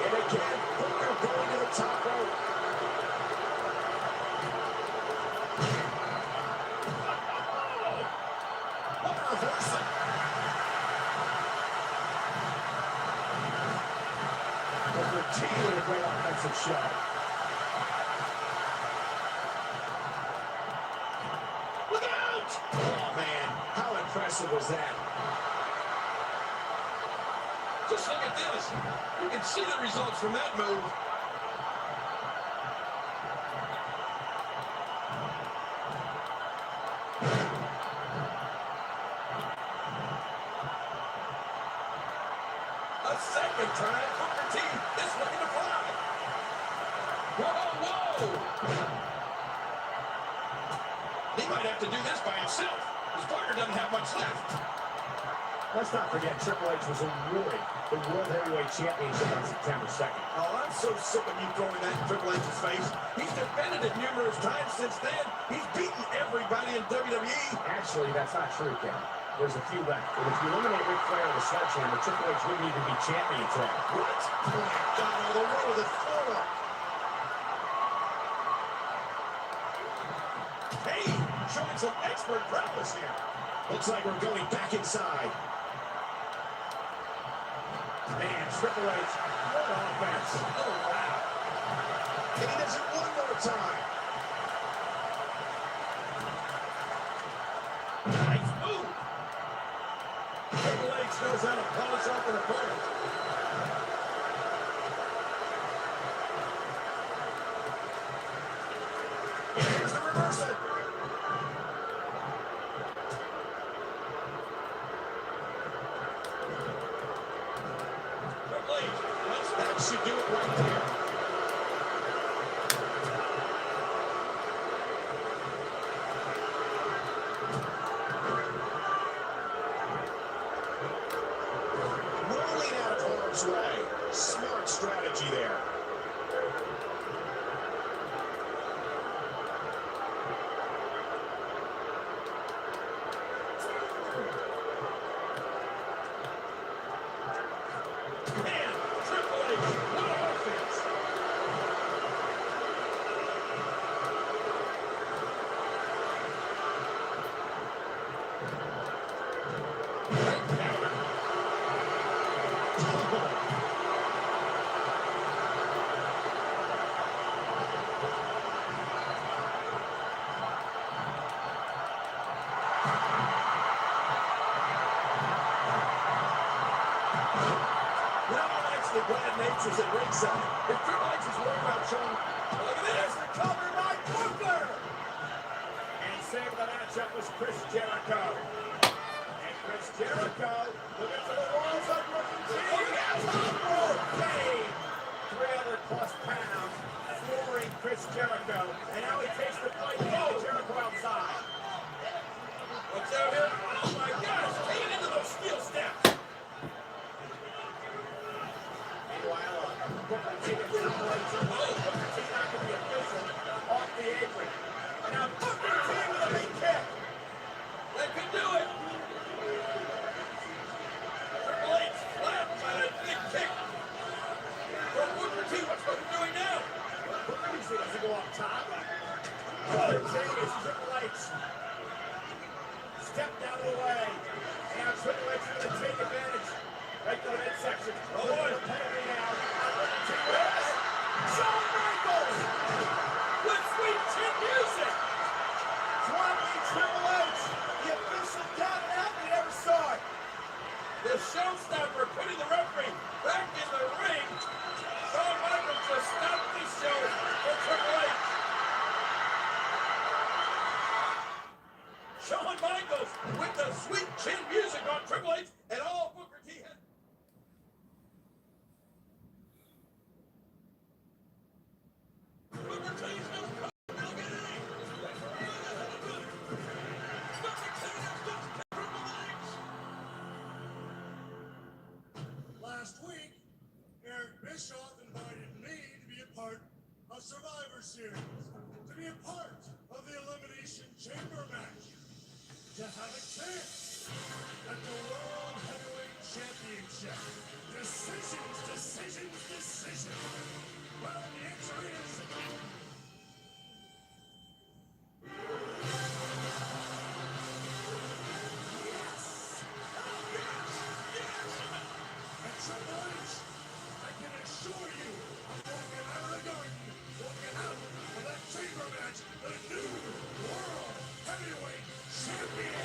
And again, Booker going to the top rope. What a reversal. Booker T with a great offensive shot. Look out! Oh, man. How impressive was that? Just look at this. You can see the results from that move. A second time, Booker T is looking to fly. Whoa! He might have to do this by himself. His partner doesn't have much left. Let's not forget Triple H was awarded the World Heavyweight Championship on September 2nd. Oh, I'm so sick of you throwing that in Triple H's face. He's defended it numerous times since then. He's beaten everybody in WWE. Actually, that's not true, Ken. There's a few left. And if you eliminate Ric Flair with a sledgehammer, Triple H wouldn't even be champion today. What? Oh my God, all the world is full of. Hey, showing some expert prowess here. Looks like we're going back inside. Man, Triple H, what offense. Oh, wow. And he does it one more time. Nice move. Triple H knows how to polish off an opponent. reversal. That should do it right there. Rolling out of harm's way. Smart strategy there. Man, Triple H, what offense! Great counter. You know how actually glad Nature's at ringside. If Triple H is worried about Shawn, Look at this, the cover by Booker! And saved the matchup was Chris Jericho. And Chris Jericho looking for the walls of Brooklyn. Oh, yeah, top rope Kane. 300 plus pounds, flooring Chris Jericho. And now he takes the fight. Oh, Jericho outside. What's out here? Oh my gosh, taking into those steel steps. Meanwhile, Booker T and Triple H. Oh, Booker T not going to be official off the apron. And now Booker T with a big kick. They could do it. Triple H flat by a big kick. From Booker T, what's Booker doing now? Booker usually doesn't go up top. Booker T is Triple H. Stepped out of the way. And now Triple H is going to take advantage. Right to the midsection. Oh, boy, penalty now. Shawn Michaels with sweet chin music. 20 Triple H, the official count out we never saw it. The showstopper putting the referee back in the ring. Shawn Michaels just stopped the show for Triple H. Shawn Michaels with the sweet chin music on Triple H and all Booker T had. Booker T's Last week, Eric Bischoff invited me to be a part of Survivor Series, to be a part of the Elimination Chamber match, to have a chance at the World Heavyweight Championship. Decisions. Well, the answer is... Yes! And Triple H, I can assure you, walking out of the garden, walking out of that chamber match, the new World Heavyweight Champion!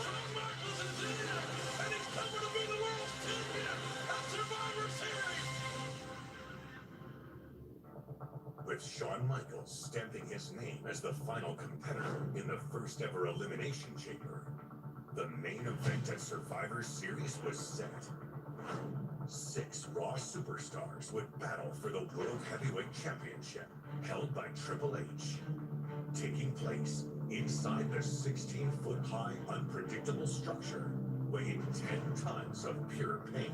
Shawn Michaels is in it, and he's coming to be the World Champion of Survivor Series! with Shawn Michaels stamping his name as the final competitor in the first ever Elimination Chamber. The main event at Survivor Series was set. 6 Raw superstars would battle for the World Heavyweight Championship, held by Triple H. Taking place inside the 16-foot-high unpredictable structure, weighing 10 tons of pure pain.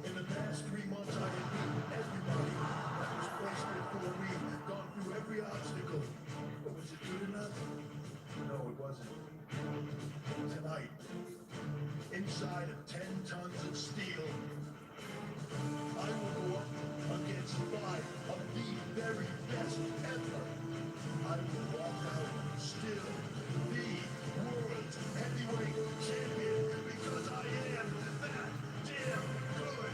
In the past 3 months, I have beaten everybody that was placed before me, gone through every obstacle. But was it good enough? No, it wasn't. Tonight, inside of 10 tons of steel, I will go up against 5 of the very best ever. I will walk out still the world's heavyweight champion because I am that damn good.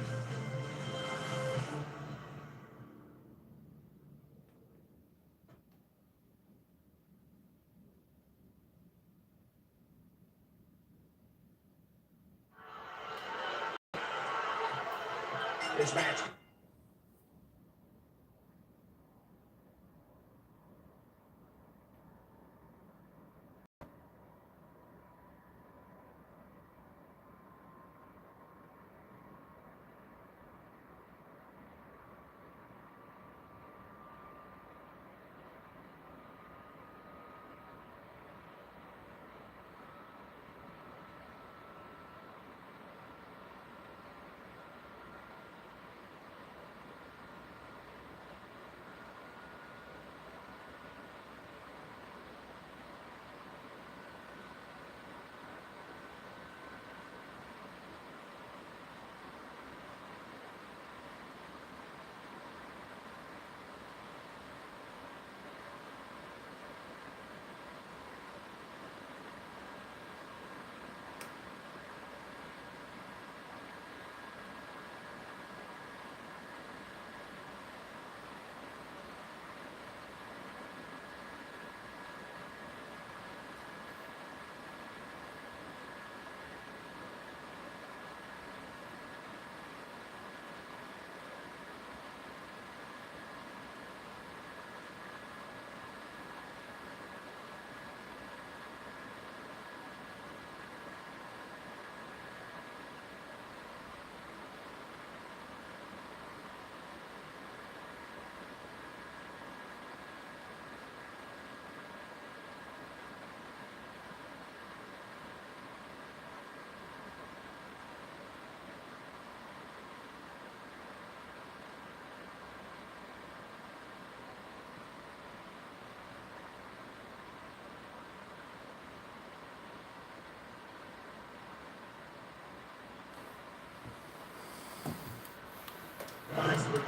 This match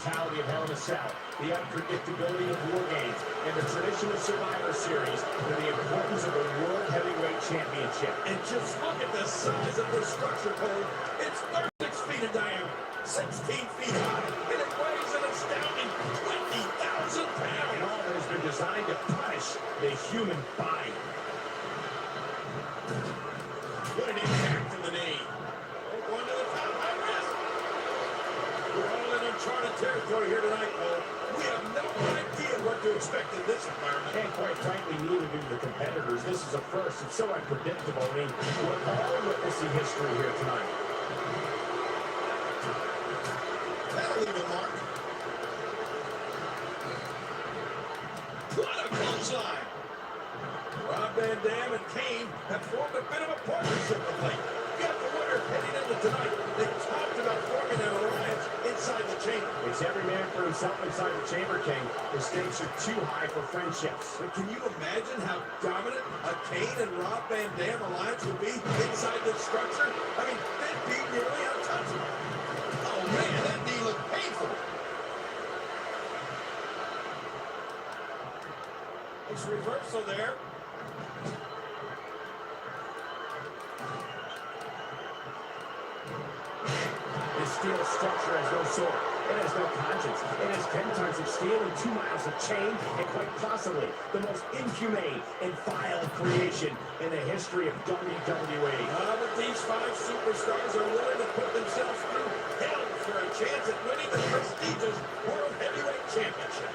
brutality of Hell in a Cell, the unpredictability of War Games, and the tradition of Survivor Series to the importance of the World Heavyweight Championship. And just look at the size of this structure, Cole. It's 36 feet in diameter, 16 feet high, and it weighs an astounding 20,000 And pounds. all that has been designed to punish the human body. What an impact to the knee. Oh, going to the top, high risk. We're all in uncharted territory here tonight, Cole. We have no idea what to expect in this environment. And quite frankly, neither do the competitors. This is a first. It's so unpredictable. I mean, we're all witnessing history here tonight. That'll leave a mark. What a clothesline. Rob Van Dam and Kane have formed a bit of a partnership of late. You have to wonder if heading into tonight, they talked about forming an alliance inside the chamber. It's every man for himself inside the Chamber, King. The stakes are too high for friendships. But can you imagine how dominant a Kane and Rob Van Dam alliance would be inside this structure? I mean, they'd be nearly untouchable. Oh man, that knee looked painful. It's reversal there. This steel structure has no soul. It has no conscience. It has 10 tons of steel and 2 miles of chain, and quite possibly the most inhumane and vile creation in the history of WWE. But these 5 superstars are willing to put themselves through hell for a chance at winning the prestigious World Heavyweight Championship.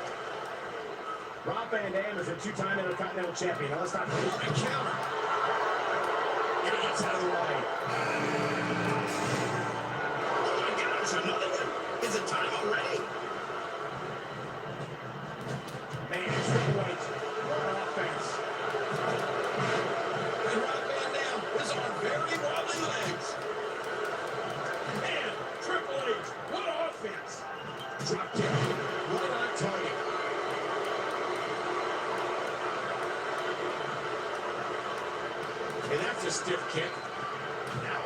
Rob Van Dam is a 2-time Intercontinental Champion. Now let's not What a counter. and he gets out of the way. Oh my gosh, another one? Is it time already? Man, Triple H, what an offense. And Rob Van Dam is on very wobbly legs. Man, Triple H, what offense. Drop kick. Right on target. And that's a stiff kick. Now,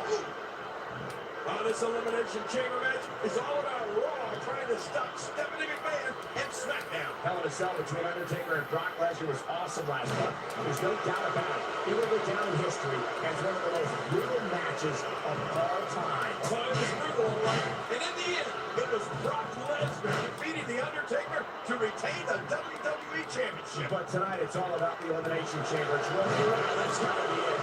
this Elimination Chamber match is all about Raw trying to stop Stephanie McMahon and SmackDown. Hell in a Cell between Undertaker and Brock Lesnar was awesome last month. There's no doubt about it. It will go down in history as one of the most brutal matches of all time. Well, it was brutal, all right. And in the end, it was Brock Lesnar defeating The Undertaker to retain the WWE Championship. But tonight it's all about the Elimination Chamber. It's one that's got to be it.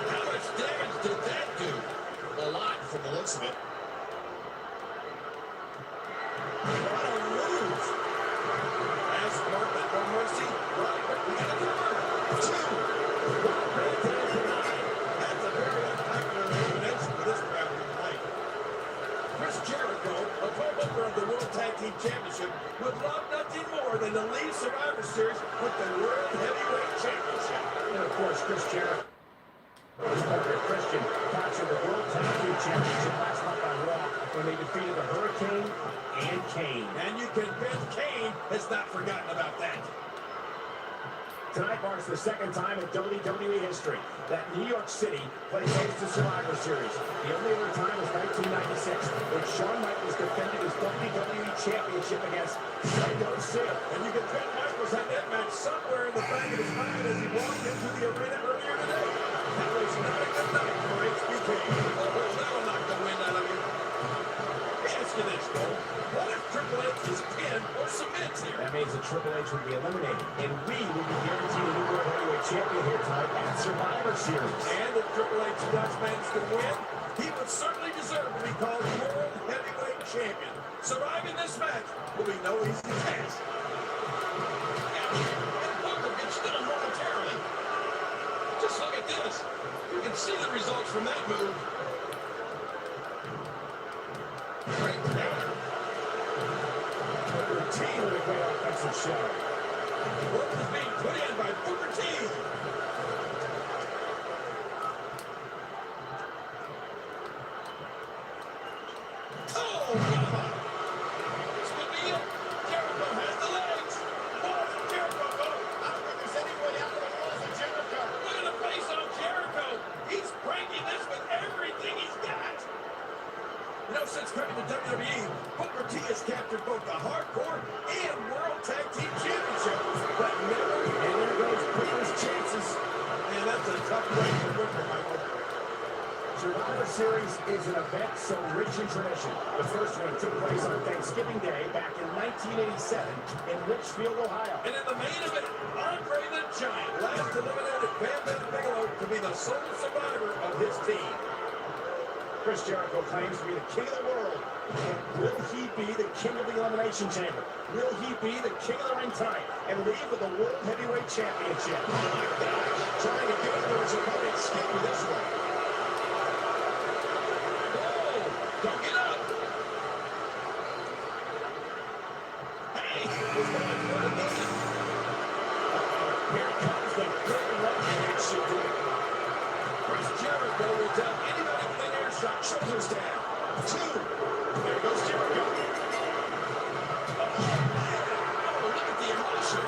How much damage did that do? A lot from the looks of it. What a move. As Mark with no mercy. Right, but we got a cover. 2. Rob Van Dam tonight. That's a very unpopular elimination for this crowd tonight. Chris Jericho, a co-member of the World Tag Team Championship, would love nothing more than to leave Survivor Series with the World Heavyweight Championship. And of course, Chris Jericho was partner Christian captured the World Tag Team Championship last month on Raw when they defeated the Hurricane and Kane. And you can bet Kane has not forgotten about that. Tonight marks the second time in WWE history that New York City plays host to Survivor Series. The only other time was 1996 when Shawn Michaels defended his WWE Championship against Psycho Sid. And you can bet Michaels had that match somewhere in the back of his mind as he walked into the arena earlier today. That was not a good night for HBK. That will knock the wind out of you. Let me ask you this, Cole. What if Triple H is pinned or submits here? That means that Triple H would be eliminated, and we would be guaranteed a new World Heavyweight Champion here tonight at Survivor Series. And if Triple H does manage to win, he would certainly deserve to be called World Heavyweight Champion. Surviving this match will be no easy task. And Booker gets stunned momentarily. Just look at this. You can see the results from that move. Right there. Booker T with a great offensive show. Work is being put in by Booker T. Oh, mama. This could be it. Jericho has the legs. Balls of Jericho. I don't think there's any way out of the balls of Jericho. Look at the face on Jericho. He's breaking this with everything he's got. since coming to WWE, Booker T has captured both the Hardcore and World Tag Team Championship, but never, and there goes Booker's chances. Man, that's a tough break for Booker, Michael. Survivor Series is an event so rich in tradition. The first one took place on Thanksgiving Day back in 1987 in Litchfield, Ohio. And in the main event, Andre the Giant last eliminated Bam Bam Bigelow to be the sole survivor of his team. Chris Jericho claims to be the king of the world. Will he be the king of the Elimination Chamber? Will he be the king of the ring tonight and leave with the World Heavyweight Championship? Oh my gosh, trying to give it to his opponent, skipping this one. Don't get up! Hey! He's going for it again. Here comes the big right-hand shoot. Chris Jericho will tell anybody with an air shot, shoulders down. 2. There goes Jericho. Oh, man! Oh, look at the emotion.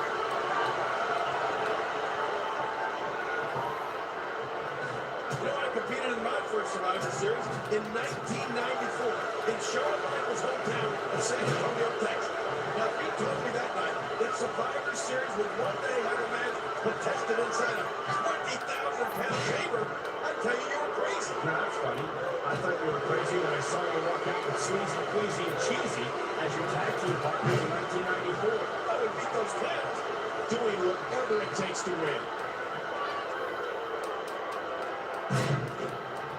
You know, I competed in my first Survivor Series in 1994 in Shawn Michaels' hometown of San Antonio, Texas. Now, if you told me that night that Survivor Series would one day have a match contested inside a 20,000-pound chamber, I'd tell you were crazy. Now, that's funny. I thought you were crazy when I saw you walk out with Sleazy, Queasy, and Cheesy as your tag team partners in 1994. I would beat those clowns. Doing whatever it takes to win.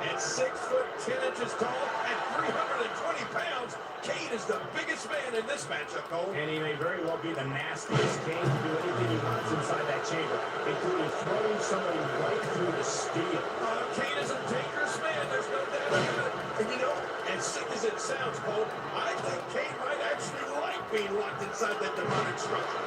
At 6 foot 10 inches tall and 320 pounds, Kane is the biggest man in this matchup, Cole. And he may very well be the nastiest. Kane can do anything he wants inside that chamber, including throwing somebody right through the steel. Kane is a dangerous man, there's no doubt about it. And you know, as sick as it sounds, Cole, I think Kane might actually like being locked inside that demonic structure.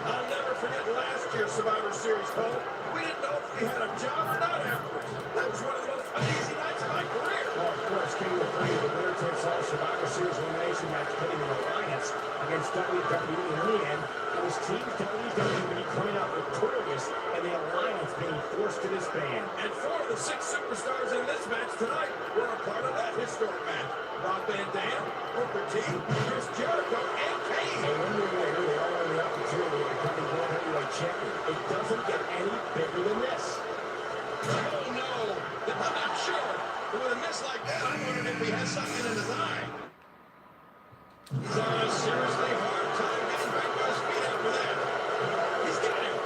I'll never forget last year's Survivor Series, Cole. We didn't know if we had a job or not afterwards. That was one of the most uneasy nights of my career. Well, of course, King will bring the winner-takes-all Survivor Series elimination match pitting an alliance against WWE. In the end, it was Team WWE coming out victorious and the alliance being forced to disband. And 4 of the 6 superstars in this match tonight were a part of that historic match. Rob Van Dam, Booker T, Chris Jericho, and Kane. And 1 year later, they all won the opportunity of becoming World Heavyweight Champion. It doesn't get any bigger than this. Oh no, I'm not sure. But with a miss like that, I'm wondering if he has something in his eye. He's on a seriously hard time getting back to his feet after that. He's got him.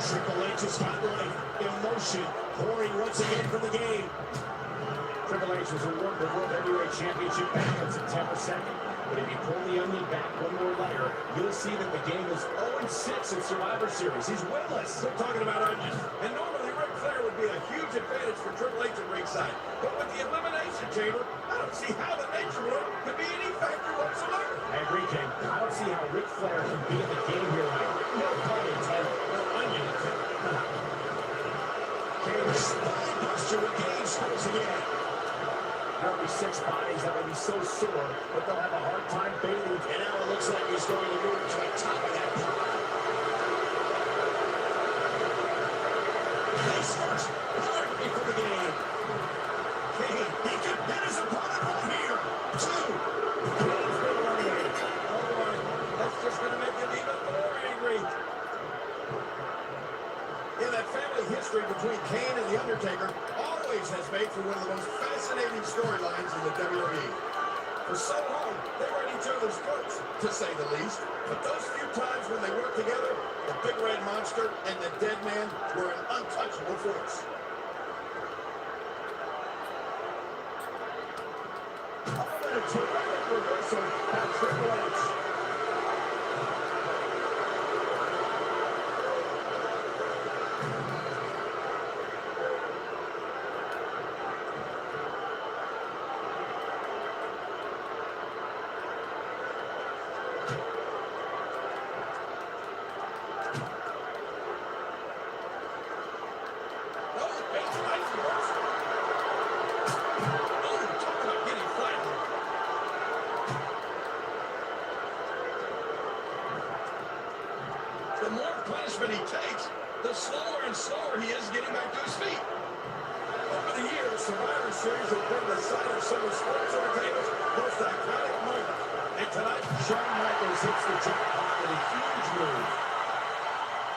Triple H's hotline, emotion pouring once again from the game. Triple H was awarded the World Heavyweight Championship back on September 2nd. But if you pull the onion back one more layer, you'll see that the game is 0-6 in Survivor Series. He's winless. We're talking about onions. And normally Ric Flair would be a huge advantage for Triple H at ringside. But with the Elimination Chamber, I don't see how the nature room could be any factor whatsoever. I agree, Ken. I don't see how Ric Flair can be in the game here either. No pun intended. No onion intended. Kane's spine buster again scores again. There'll be 6 bodies that will be so sore, but they'll have a hard time bathing. And now it looks like he's going to move to the top of that pile. Face first, hungry for the game. Kane, he can pin his opponent right here. 2. Kane's been eliminated. Oh, boy. That's just going to make him even more angry. Yeah, that family history between Kane and The Undertaker always has made for one of the most fascinating storylines in the WWE. For so long, they were at each other's throats, to say the least. But those few times when they worked together, the Big Red Monster and the Dead Man were an untouchable force. Oh, and a terrific reversal by Triple H. The more punishment he takes, the slower and slower he is getting back to his feet. Over the years, Survivor Series has been the site of some of sports entertainment's most iconic moments. And tonight, Shawn Michaels hits the jackpot with a huge move.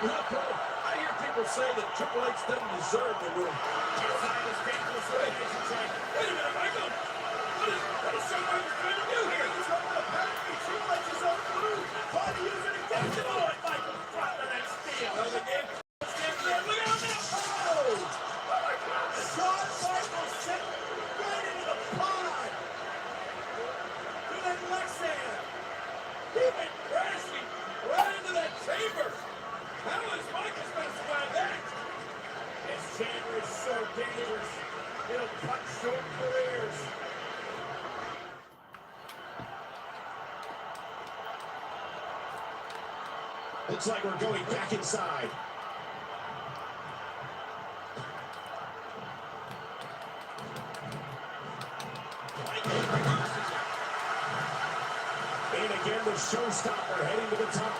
you know, Cole, I hear people say that Triple H doesn't deserve the win. Inside is painful situation, Frank. Wait a minute, Michael. What is Shawn Michaels trying to do here? He's hoping to pass me Triple H's own move, trying to use it against him. Oh, and Michaels dropping that steel. Well, again, Look out now. oh my God! Shawn Michaels sent right into the pond. To that left hand. He went crashing right into that chamber. How is Michaels going to survive that? This chamber is so dangerous. It'll cut short careers. Looks like we're going back inside. And again, the showstopper heading to the top.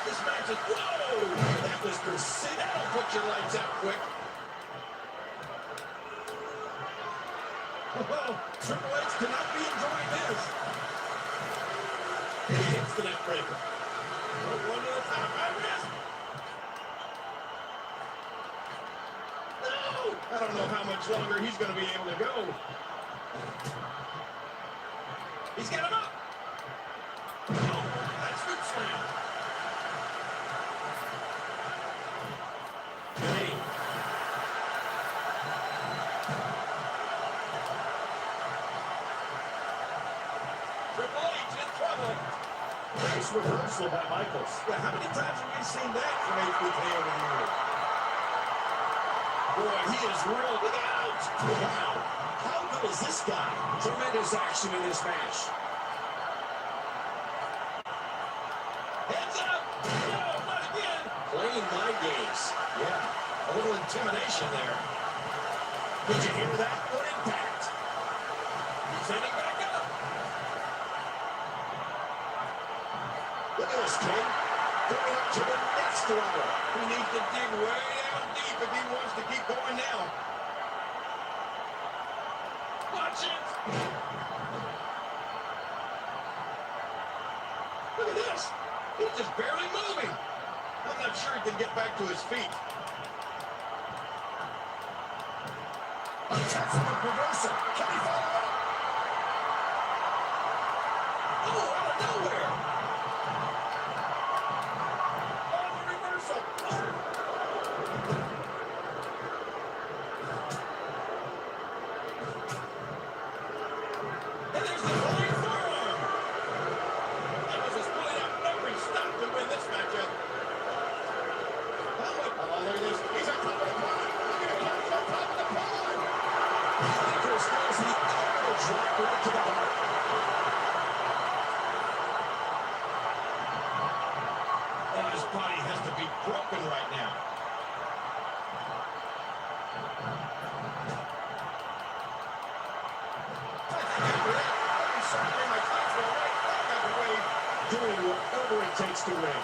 This match is, whoa! That was precision. That'll put your lights out quick. Well, Triple H cannot be enjoying this. He hits the net breaker. One to the top, high wrist. No! I don't know how much longer he's going to be able to go. He's got him up. Oh, that's good slam. Hey. Triple H in trouble. Nice reversal by Michaels. Yeah, how many times have we seen that from HBK over the years? Boy, he is real. Look out! Wow. How good is this guy? Tremendous action in this match. Heads up! No, not again! Playing mind games. Yeah, a little intimidation there. Did you hear that? What impact? He's heading back up. Look at this, kid. Going up to the next level. He needs to dig way down deep if he wants to keep going now. Watch it! Look at this. He's just barely moving. I'm not sure he can get back to his feet. A textbook reversal. Can he follow up? Oh, out of nowhere! Oh, the reversal! And there's the flying forearm! Michaels is pulling out every stop to win this matchup. How much? Oh, look at this. He's on top of the pond. Look at him. He's on top of the pond. Michaels goes the elbow drop right to the heart. Oh, his body has to be broken right now. I think after that, I'll be circling my clutch right back out the way. Doing whatever it takes to win.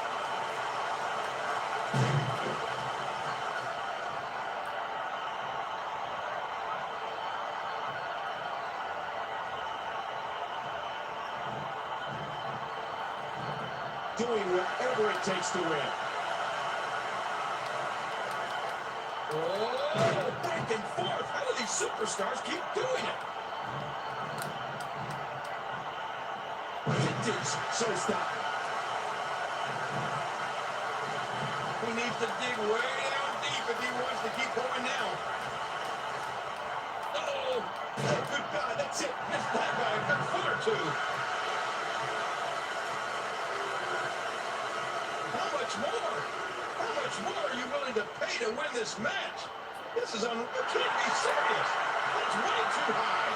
Doing whatever it takes to win. Oh, back and forth. How do these superstars keep doing it? Vintage showstopper. He needs to dig way down deep if he wants to keep going now. Uh-oh. Oh, good God, that's it. Missed that by a good foot or two. How much more? How much more are you willing to pay to win this match? This is you can't be serious. That's way too high.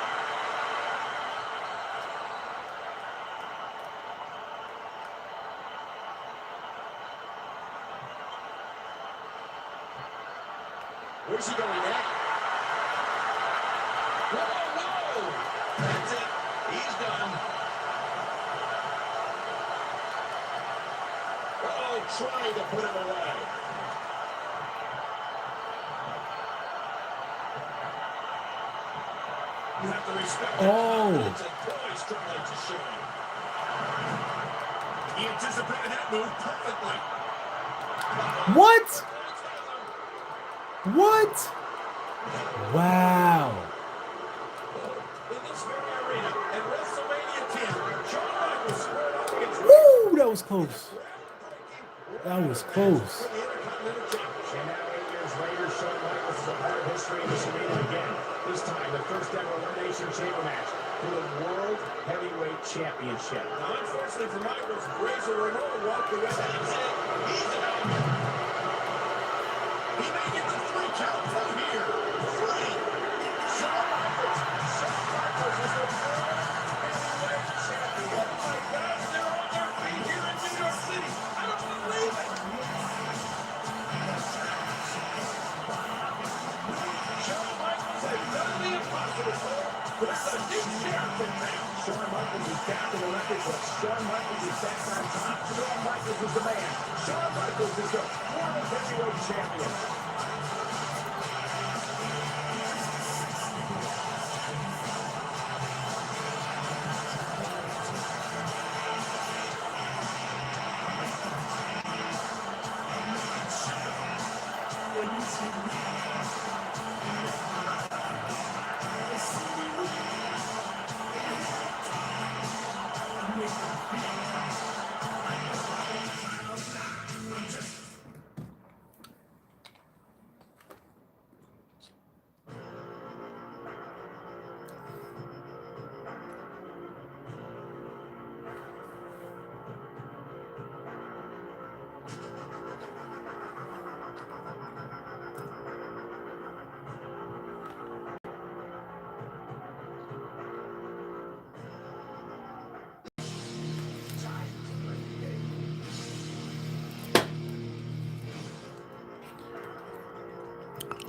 Where's he going now? Whoa, whoa! That's it. He's done. trying to put him away. You have to respect Oh. the confidence and poise Triple H is showing. He anticipated that move perfectly. What? What? Wow. In this very arena at WrestleMania 10, Shawn Michaels squared off against Woo, that was close. That was close. for the Intercontinental Championship. And now 8 years later, Shawn Michaels is a part of history in this arena again. This time, the first ever Elimination Chamber match for the World Heavyweight Championship. Now, unfortunately for Michaels, Razor Ramon walked away. He's out. He may get the 3 count from here. 3. Shawn Michaels. Shawn Michaels is the World Heavyweight Champion. Oh my gosh, they're on their feet here in New York City. I don't believe it. Shawn Michaels has done the impossible. That's a new sheriff in town. Shawn Michaels is back in the record, but Shawn Michaels is back on top. Shawn Michaels is the man. Shawn Michaels is the World Heavyweight Champion.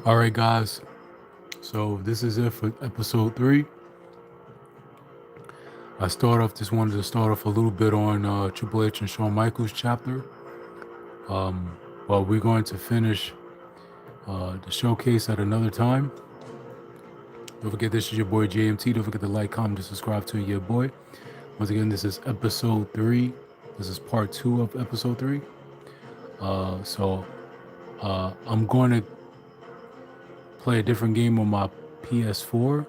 All right, guys. So this is it for episode 3. I wanted to start off a little bit on Triple H and Shawn Michaels chapter. But we're going to finish the showcase at another time. Don't forget, this is your boy JMT. Don't forget to like, comment, and subscribe to your boy. Once again, this is episode 3. This is part 2 of episode 3. I'm going to play a different game on my PS4.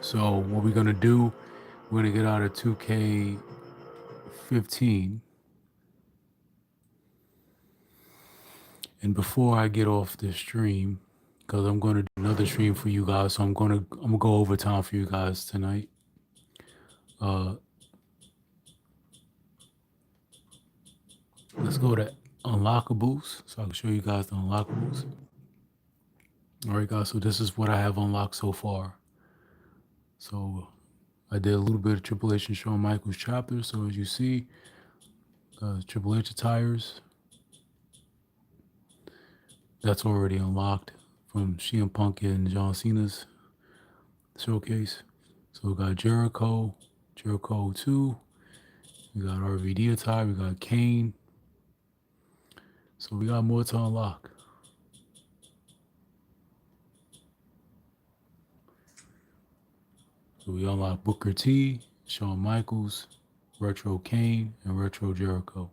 So what we're going to do, we're going to get out of 2K15. And before I get off this stream, because I'm going to do another stream for you guys, so I'm gonna go overtime for you guys tonight. Let's go to unlockables, so I can show you guys the unlockables. All right, guys. So this is what I have unlocked so far. So I did a little bit of Triple H and Shawn Michaels chapter. So as you see, Triple H attires. That's already unlocked from CM Punk and John Cena's showcase. So we got Jericho 2. We got RVD attire. We got Kane. So we got more to unlock. So we unlock Booker T, Shawn Michaels, Retro Kane, and Retro Jericho.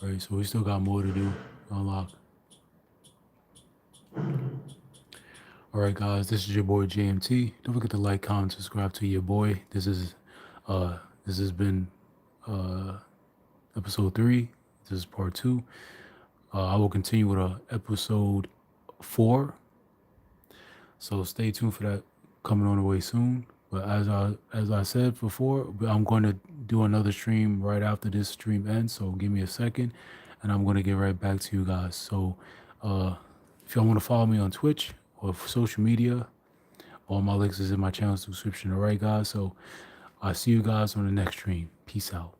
Right, so we still got more to do. Unlock. All right, guys, this is your boy JMT. Don't forget to like, comment, subscribe to your boy. This has been episode 3. This is part 2. I will continue with episode 4. So stay tuned for that, coming on the way soon. But as I said before, I'm going to do another stream right after this stream ends. So give me a second, and I'm going to get right back to you guys. So if y'all want to follow me on Twitch or social media, all my links is in my channel's description. All right, guys. So I'll see you guys on the next stream. Peace out.